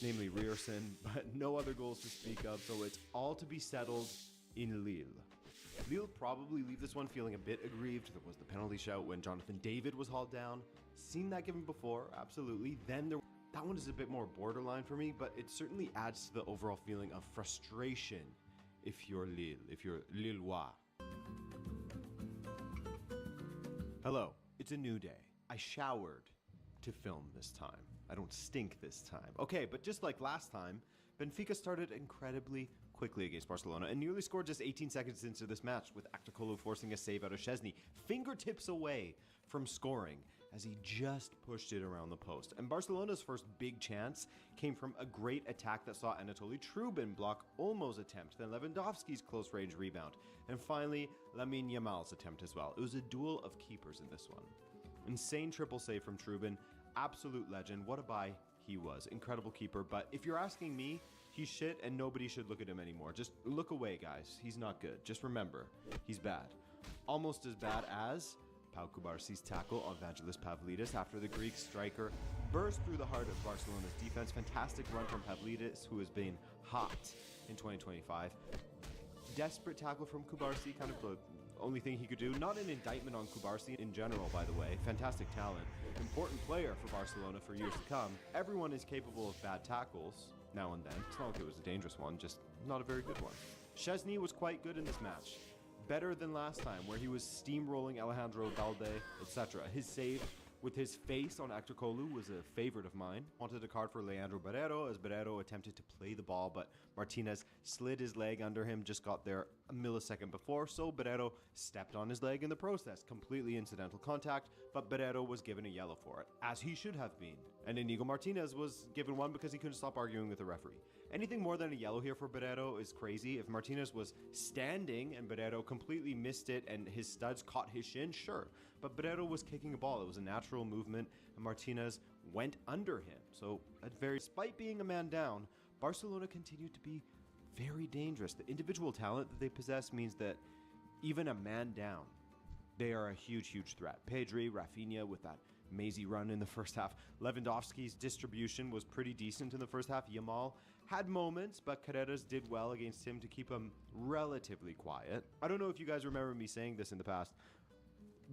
namely Rierson, but no other goals to speak of, so it's all to be settled in Lille. Lille probably leave this one feeling a bit aggrieved. There was the penalty shout when Jonathan David was hauled down. Seen that given before, absolutely. Then that one is a bit more borderline for me, but it certainly adds to the overall feeling of frustration if you're Lille, if you're Lillois. Hello, it's a new day. I showered to film this time. I don't stink this time. Okay, but just like last time, Benfica started incredibly quickly against Barcelona and nearly scored just 18 seconds into this match, with Aktakolu forcing a save out of Szczesny, fingertips away from scoring as he just pushed it around the post. And Barcelona's first big chance came from a great attack that saw Anatoly Trubin block Olmo's attempt, then Lewandowski's close-range rebound, and finally Lamine Yamal's attempt as well. It was a duel of keepers in this one. Insane triple save from Trubin, absolute legend. What a buy he was. Incredible keeper, but if you're asking me, he's shit and nobody should look at him anymore. Just look away, guys. He's not good. Just remember, he's bad. Almost as bad as Pau Cubarsi's tackle on Vangelis Pavlidis after the Greek striker burst through the heart of Barcelona's defense. Fantastic run from Pavlidis, who has been hot in 2025. Desperate tackle from Cubarsi, kind of the only thing he could do. Not an indictment on Cubarsi in general, by the way. Fantastic talent. Important player for Barcelona for years to come. Everyone is capable of bad tackles now and then. It's not like it was a dangerous one, just not a very good one. Szczesny was quite good in this match. Better than last time, where he was steamrolling Alejandro Balde, etc. His save with his face on Aktakolu was a favorite of mine. Wanted a card for Leandro Barreiro as Barreiro attempted to play the ball, but Martinez slid his leg under him, just got there a millisecond before, so Barreiro stepped on his leg in the process. Completely incidental contact, but Barreiro was given a yellow for it, as he should have been. And Inigo Martinez was given one because he couldn't stop arguing with the referee. Anything more than a yellow here for Barreiro is crazy. If Martinez was standing and Barreiro completely missed it and his studs caught his shin, sure. But Barreiro was kicking a ball. It was a natural movement, and Martinez went under him. So, despite being a man down, Barcelona continued to be very dangerous. The individual talent that they possess means that even a man down, they are a huge, huge threat. Pedri, Rafinha with that mazy run in the first half. Lewandowski's distribution was pretty decent in the first half. Yamal had moments, but Carreras did well against him to keep him relatively quiet. I don't know if you guys remember me saying this in the past,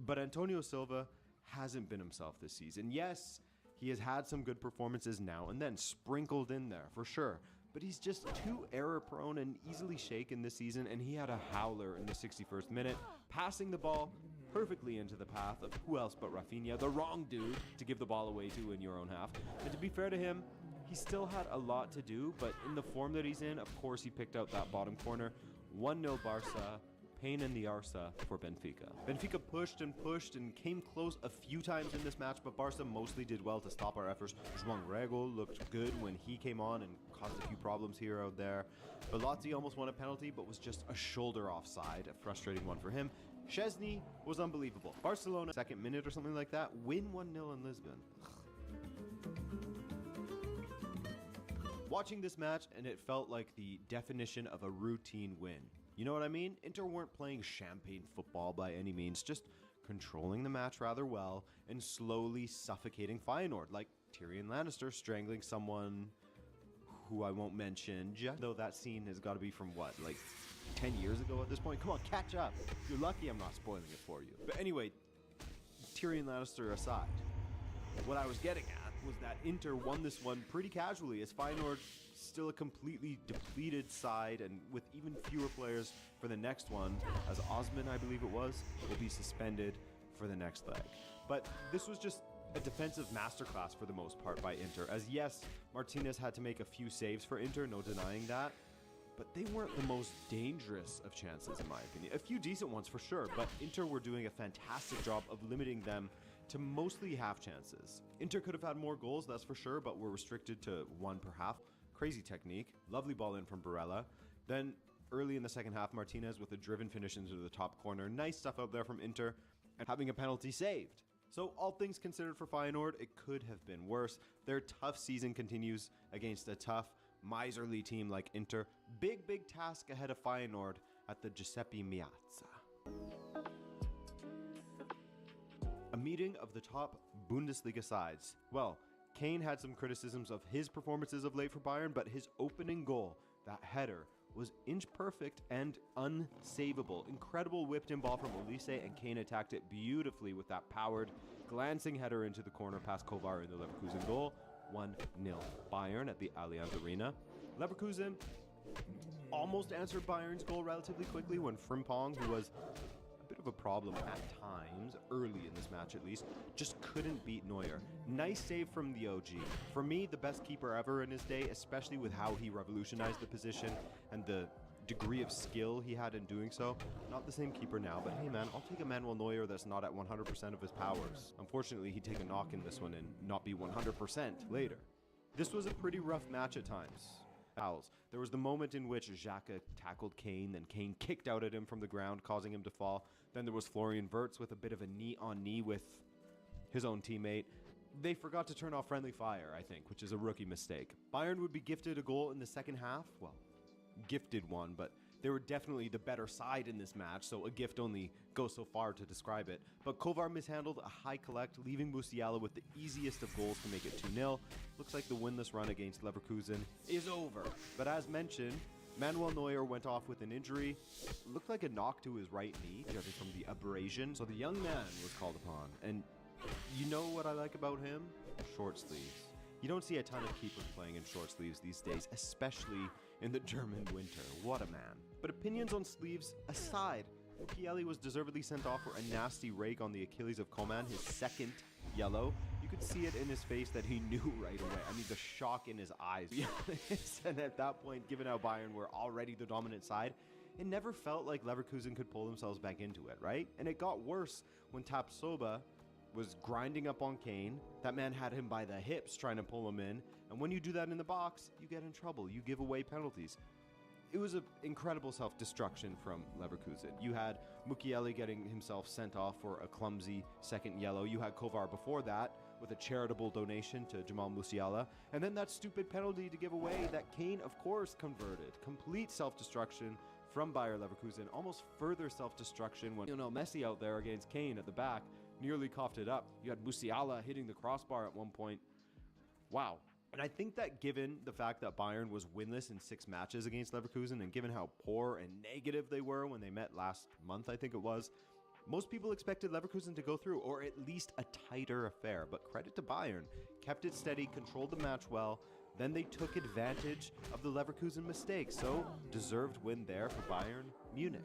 but Antonio Silva hasn't been himself this season. Yes, he has had some good performances now and then sprinkled in there for sure, but he's just too error-prone and easily shaken this season, and he had a howler in the 61st minute, passing the ball perfectly into the path of who else but Rafinha, the wrong dude to give the ball away to in your own half. And to be fair to him, he still had a lot to do, but in the form that he's in, of course he picked out that bottom corner. 1-0 Barca, pain in the arsa for Benfica. Benfica pushed and came close a few times in this match, but Barca mostly did well to stop our efforts. João Rego looked good when he came on and caused a few problems here or there. Bellotti almost won a penalty, but was just a shoulder offside, a frustrating one for him. Szczesny was unbelievable. Barcelona, second minute or something like that, win 1-0 in Lisbon. Watching this match, and it felt like the definition of a routine win. You know what I mean? Inter weren't playing champagne football by any means, just controlling the match rather well and slowly suffocating Feyenoord, like Tyrion Lannister strangling someone who I won't mention, just though that scene has got to be from what, like 10 years ago at this point? Come on, catch up. You're lucky I'm not spoiling it for you. But anyway, Tyrion Lannister aside, what I was getting at was that Inter won this one pretty casually, as Feyenoord still a completely depleted side and with even fewer players for the next one, as Osman, I believe it was, will be suspended for the next leg. But this was just a defensive masterclass for the most part by Inter, as yes, Martinez had to make a few saves for Inter, no denying that, but they weren't the most dangerous of chances in my opinion. A few decent ones for sure, but Inter were doing a fantastic job of limiting them to mostly half chances. Inter could have had more goals, that's for sure, but were restricted to one per half. Crazy technique, lovely ball in from Barella. Then early in the second half, Martinez with a driven finish into the top corner. Nice stuff out there from Inter, and having a penalty saved. So all things considered for Feyenoord, it could have been worse. Their tough season continues against a tough, miserly team like Inter. Big task ahead of Feyenoord at the Giuseppe Meazza. A meeting of the top Bundesliga sides. Well, Kane had some criticisms of his performances of late for Bayern, but his opening goal, that header, was inch perfect and unsavable. Incredible whipped in ball from Olise, and Kane attacked it beautifully with that powered, glancing header into the corner past Kovar in the Leverkusen goal. 1-0 Bayern at the Allianz Arena. Leverkusen almost answered Bayern's goal relatively quickly when Frimpong, who was a bit of a problem at times, early in this match at least, just couldn't beat Neuer. Nice save from the OG. For me, the best keeper ever in his day, especially with how he revolutionized the position and the degree of skill he had in doing so. Not the same keeper now, but hey man, I'll take a Manuel Neuer that's not at 100% of his powers. Unfortunately, he'd take a knock in this one and not be 100% later. This was a pretty rough match at times. There was the moment in which Xhaka tackled Kane, then Kane kicked out at him from the ground, causing him to fall. Then there was Florian Wirtz with a bit of a knee-on-knee with his own teammate. They forgot to turn off friendly fire, I think, which is a rookie mistake. Bayern would be gifted a goal in the second half. Well, gifted one, but they were definitely the better side in this match, so a gift only goes so far to describe it. But Kovar mishandled a high collect, leaving Musiala with the easiest of goals to make it 2-0. Looks like the winless run against Leverkusen is over. But as mentioned, Manuel Neuer went off with an injury. Looked like a knock to his right knee, judging from the abrasion. So the young man was called upon. And you know what I like about him? Short sleeves. You don't see a ton of keepers playing in short sleeves these days, especially in the German winter. What a man. But opinions on sleeves aside, Mukiele was deservedly sent off for a nasty rake on the Achilles of Coman, his second yellow. You could see it in his face that he knew right away. I mean, the shock in his eyes. And at that point, given how Bayern were already the dominant side, it never felt like Leverkusen could pull themselves back into it, right? And it got worse when Tapsoba was grinding up on Kane. That man had him by the hips trying to pull him in. And when you do that in the box, you get in trouble. You give away penalties. It was an incredible self-destruction from Leverkusen. You had Mukiele getting himself sent off for a clumsy second yellow. You had Kovar before that with a charitable donation to Jamal Musiala. And then that stupid penalty to give away that Kane, of course, converted. Complete self-destruction from Bayer Leverkusen. Almost further self-destruction when, Messi out there against Kane at the back nearly coughed it up. You had Musiala hitting the crossbar at one point. Wow. And I think that given the fact that Bayern was winless in 6 matches against Leverkusen, and given how poor and negative they were when they met last month, I think it was, Most people expected Leverkusen to go through, or at least a tighter affair, but credit to Bayern. Kept it steady, controlled the match well, then they took advantage of the Leverkusen mistakes, so deserved win there for Bayern Munich.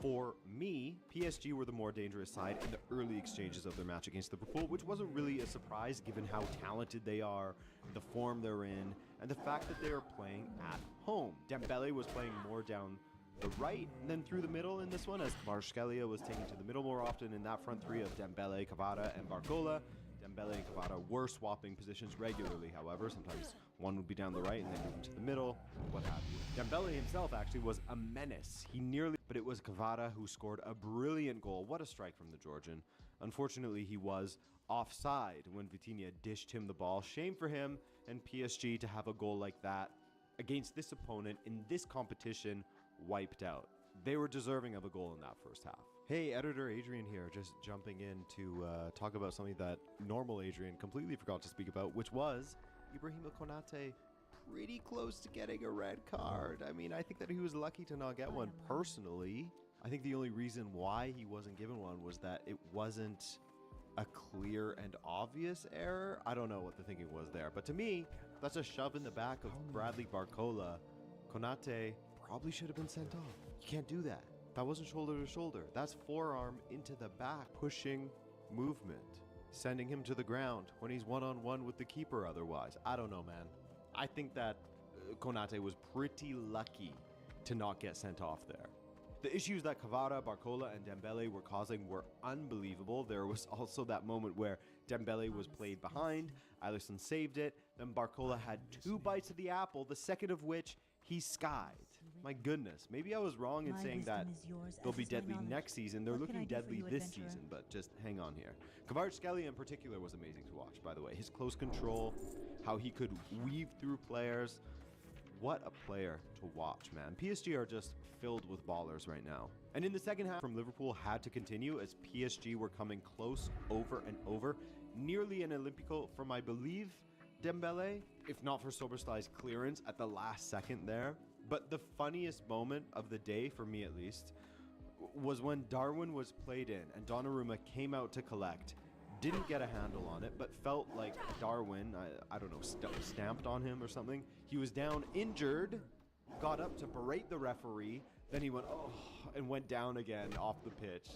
For me, PSG were the more dangerous side in the early exchanges of their match against Liverpool, which wasn't really a surprise given how talented they are, the form they're in, and the fact that they are playing at home. Dembele was playing more down the right than through the middle in this one, as Kvaratskhelia was taking to the middle more often in that front three of Dembele, Kvara, and Barcola. Dembele and Kvara were swapping positions regularly, however. Sometimes one would be down the right and then move into the middle, what have you. Dembele himself actually was a menace. But it was Kvara who scored a brilliant goal. What a strike from the Georgian. Unfortunately, he was offside when Vitinha dished him the ball. Shame for him and PSG to have a goal like that against this opponent in this competition wiped out. They were deserving of a goal in that first half. Hey, editor Adrian here, just jumping in to talk about something that normal Adrian completely forgot to speak about, which was Ibrahima Konate pretty close to getting a red card. I mean, I think that he was lucky to not get one personally. I think the only reason why he wasn't given one was that it wasn't a clear and obvious error. I don't know what the thinking was there, but to me, that's a shove in the back of Bradley Barcola. Konate probably should have been sent off. You can't do that. That wasn't shoulder to shoulder. That's forearm into the back, pushing movement, sending him to the ground when he's one-on-one with the keeper otherwise. I don't know, man. I think that Konate was pretty lucky to not get sent off there. The issues that Kvara, Barcola, and Dembele were causing were unbelievable. There was also that moment where Dembele was played behind, Alisson saved it, then Barcola had 2 bites of the apple, the second of which he skied. My goodness, maybe I was wrong in saying that they'll be deadly next season. They're looking deadly this season, but just hang on here. Kvaratskhelia in particular was amazing to watch, by the way. His close control, how he could weave through players. What a player to watch, man. PSG are just filled with ballers right now. And in the second half, from Liverpool had to continue as PSG were coming close over and over. Nearly an Olympico from, I believe, Dembele, if not for Soberslai's clearance at the last second there. But the funniest moment of the day, for me at least, was when Darwin was played in and Donnarumma came out to collect. Didn't get a handle on it, but felt like Darwin, I don't know, stamped on him or something. He was down injured, got up to berate the referee, then he went, oh, and went down again off the pitch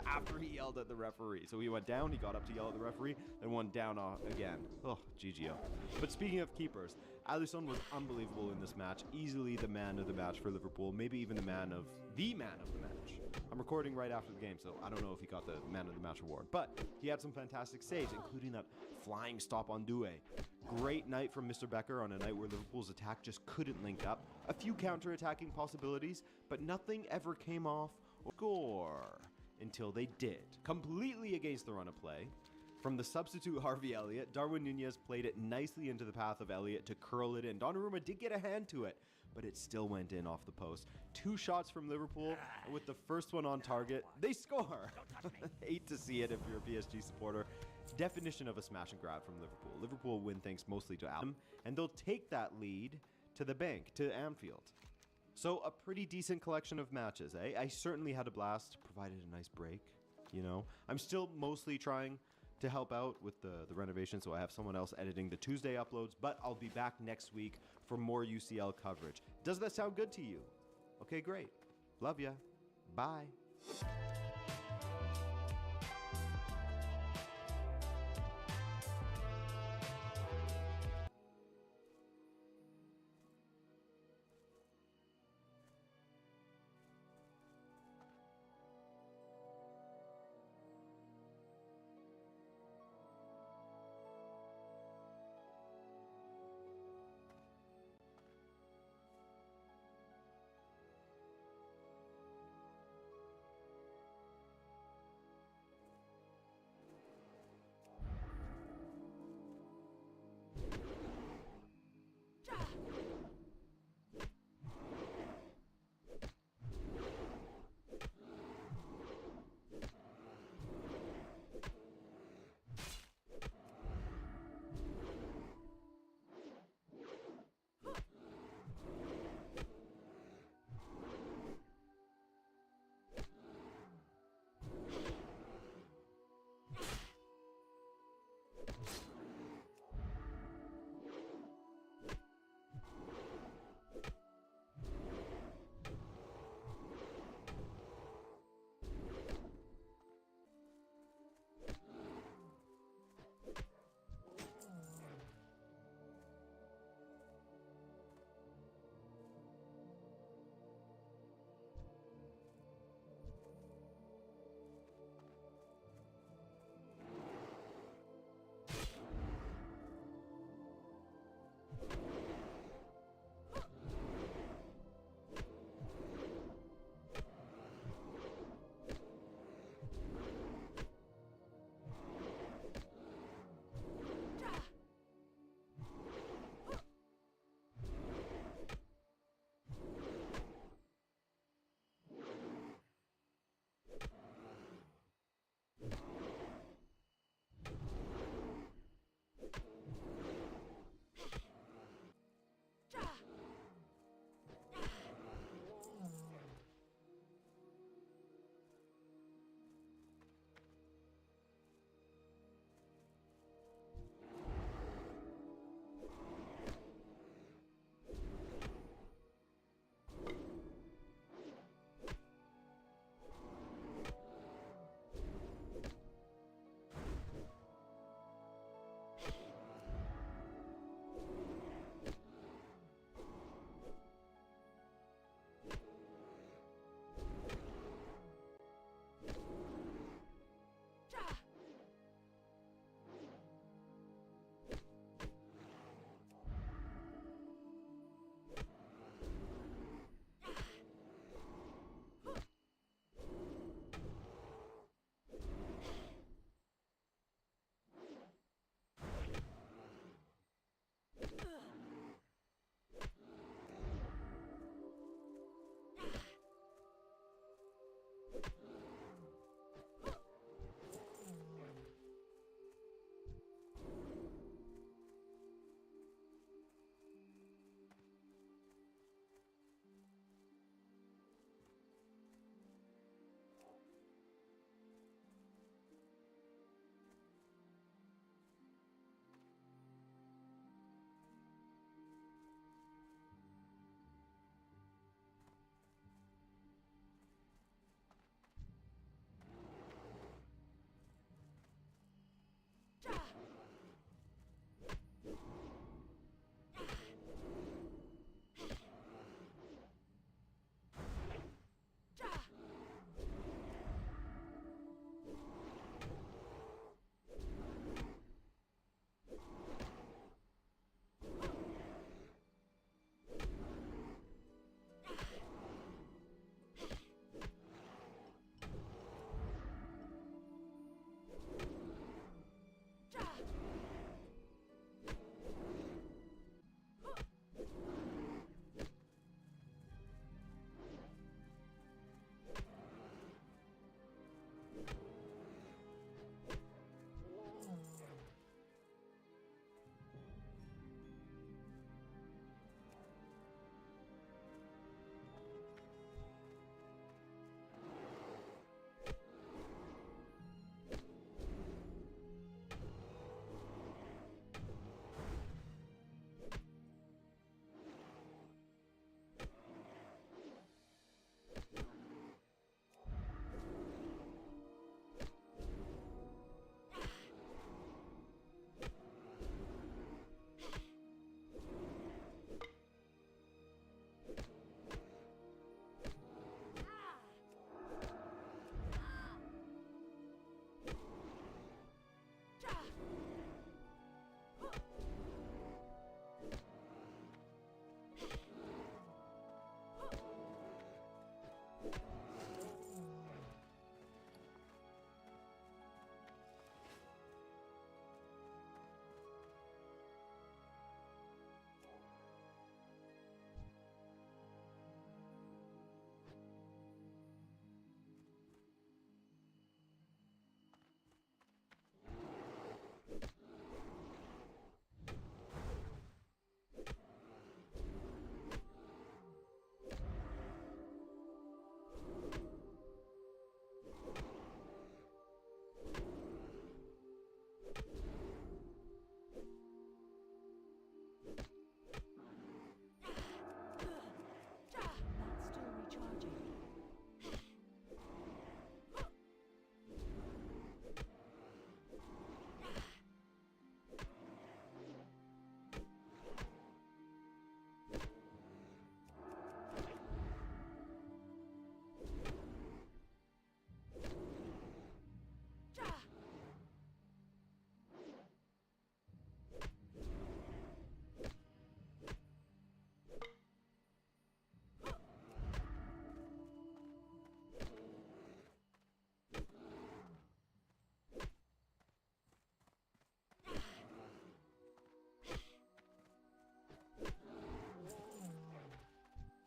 after he yelled at the referee. So he went down, he got up to yell at the referee, then went down again. Oh, GGO. But speaking of keepers, Alisson was unbelievable in this match. Easily the man of the match for Liverpool, maybe even the man of the match. I'm recording right after the game, so I don't know if he got the man of the match award. But he had some fantastic saves, including that flying stop on Doué. Great night from Mr. Becker on a night where Liverpool's attack just couldn't link up. A few counter-attacking possibilities, but nothing ever came off or score until they did. Completely against the run of play. From the substitute Harvey Elliott, Darwin Nunez played it nicely into the path of Elliott to curl it in. Donnarumma did get a hand to it, but it still went in off the post. 2 shots from Liverpool, and with the first one on target, they score. Hate to see it if you're a PSG supporter. Definition of a smash and grab from Liverpool. Liverpool win thanks mostly to Adam, and they'll take that lead to the bank, to Anfield. So a pretty decent collection of matches, eh? I certainly had a blast, provided a nice break, you know. I'm still mostly trying to help out with the renovation, so I have someone else editing the Tuesday uploads, but I'll be back next week for more UCL coverage. Does that sound good to you? Okay, great. Love ya. Bye.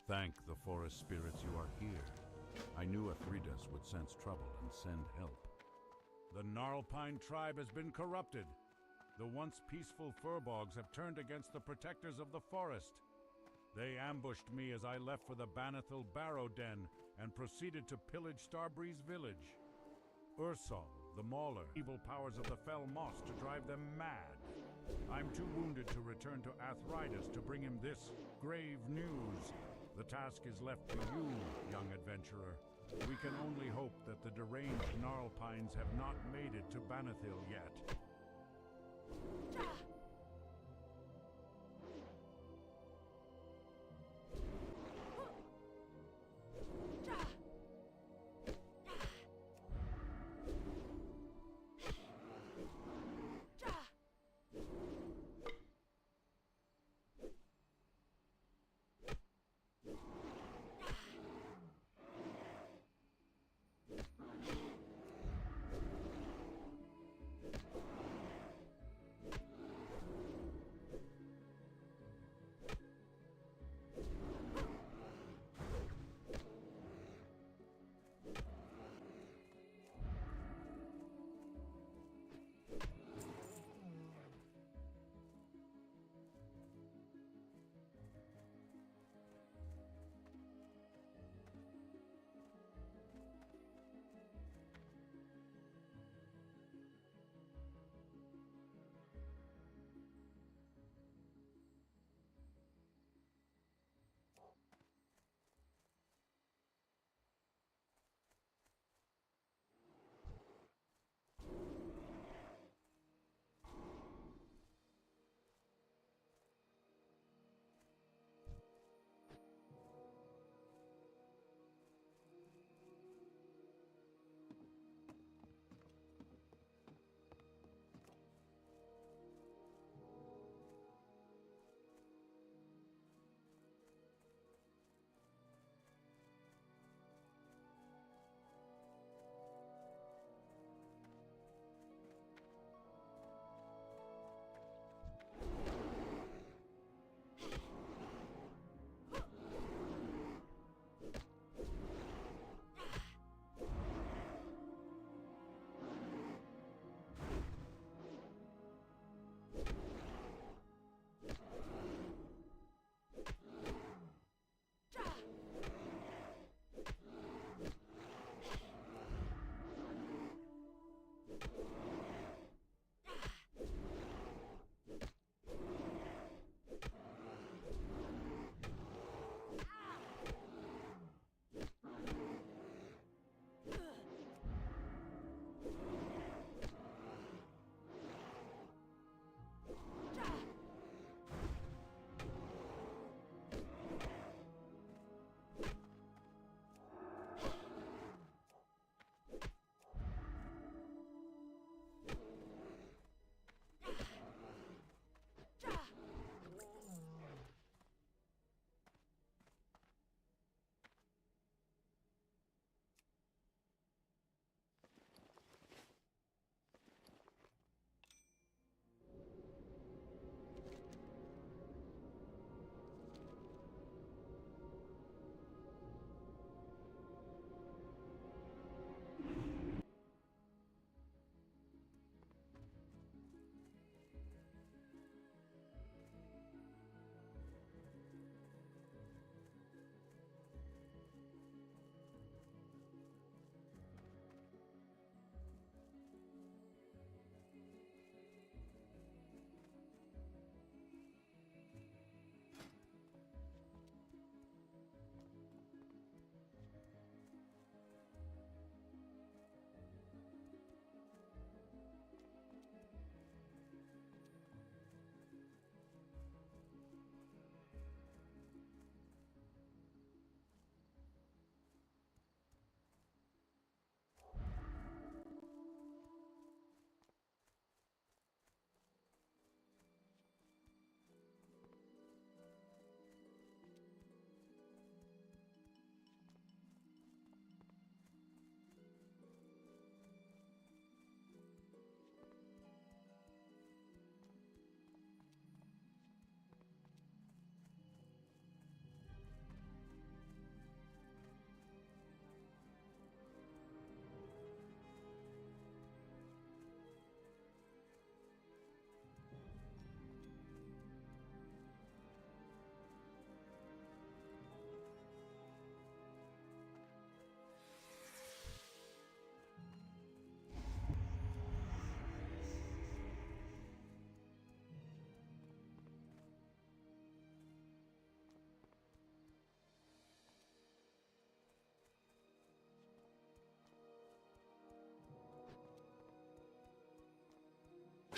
Thank the forest spirits you are here. I knew Athridas would sense trouble and send help. The Gnarlpine tribe has been corrupted. The once peaceful furbogs have turned against the protectors of the forest. They ambushed me as I left for the Banathil Barrow Den and proceeded to pillage Starbreeze village. Ursal, the Mauler, evil powers of the Fell Moss to drive them mad. I'm too wounded to return to Athridas to bring him this grave news. The task is left to you, young adventurer. We can only hope that the deranged Gnarlpines have not made it to Banathil yet.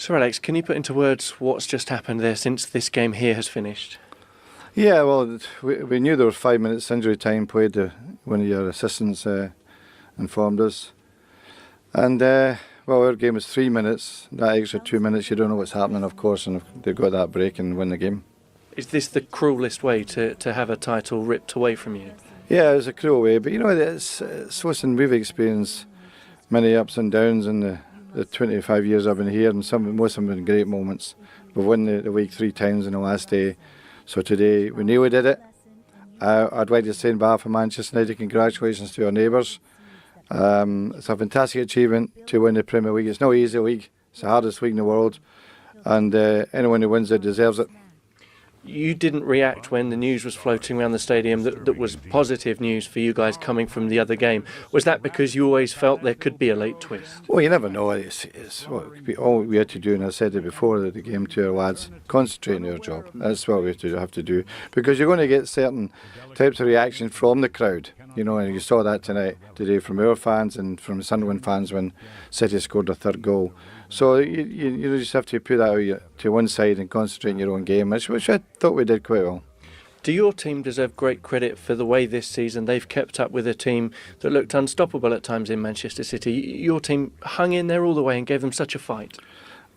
So Alex, can you put into words what's just happened there since this game here has finished? Yeah, well, we knew there was 5 minutes injury time played. One of your assistants informed us. And, well, our game was 3 minutes. That extra 2 minutes, you don't know what's happening, of course, and they've got that break and win the game. Is this the cruelest way to have a title ripped away from you? Yeah, it's a cruel way, but you know, listen, we've experienced many ups and downs in the 25 years I've been here, and most of them have been great moments. We've won the league 3 times in the last day, so today we nearly did it. I'd like to say on behalf of Manchester United, congratulations to our neighbours. It's a fantastic achievement to win the Premier League. It's no easy league, it's the hardest league in the world, and anyone who wins it deserves it. You didn't react when the news was floating around the stadium that was positive news for you guys coming from the other game. Was that because you always felt there could be a late twist? Well, you never know. All we had to do, and I said it before the game to our lads, concentrate on our job. That's what we have to do. Because you're going to get certain types of reaction from the crowd. You know, and you saw that today from our fans and from Sunderland fans when City scored their 3rd goal. So you just have to put that out to one side and concentrate on your own game, which I thought we did quite well. Do your team deserve great credit for the way this season they've kept up with a team that looked unstoppable at times in Manchester City? Your team hung in there all the way and gave them such a fight.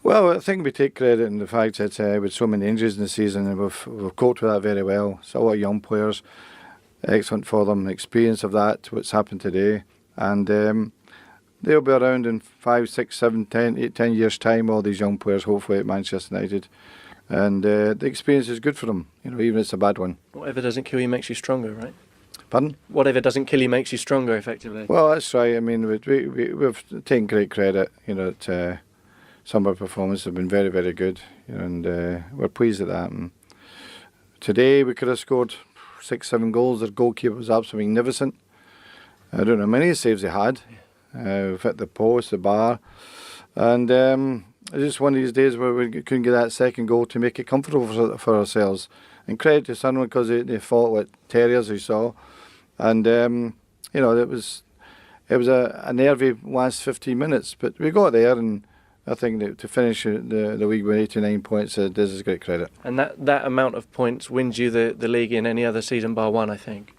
Well, I think we take credit in the fact that with so many injuries in the season, and we've coped with that very well. So a lot of young players, excellent for them, experience of that, what's happened today. And they'll be around in 5, 6, 7, 10 years' time, all these young players, hopefully at Manchester United. And the experience is good for them, you know, even if it's a bad one. Whatever doesn't kill you makes you stronger, right? Pardon? Whatever doesn't kill you makes you stronger, effectively. Well, that's right. I mean, we've taken great credit, you know, that some of our performances have been very, very good, you know, and we're pleased at that. And today we could have scored 6, 7 goals. Their goalkeeper was absolutely magnificent. I don't know how many saves he had. We've hit the post, the bar, and it's just one of these days where we couldn't get that second goal to make it comfortable for ourselves. And credit to Sunderland because they fought with terriers, we saw, and you know, it was a nervy last 15 minutes, but we got there, and I think that to finish the league with 89 points deserves great credit. And that amount of points wins you the league in any other season bar one, I think.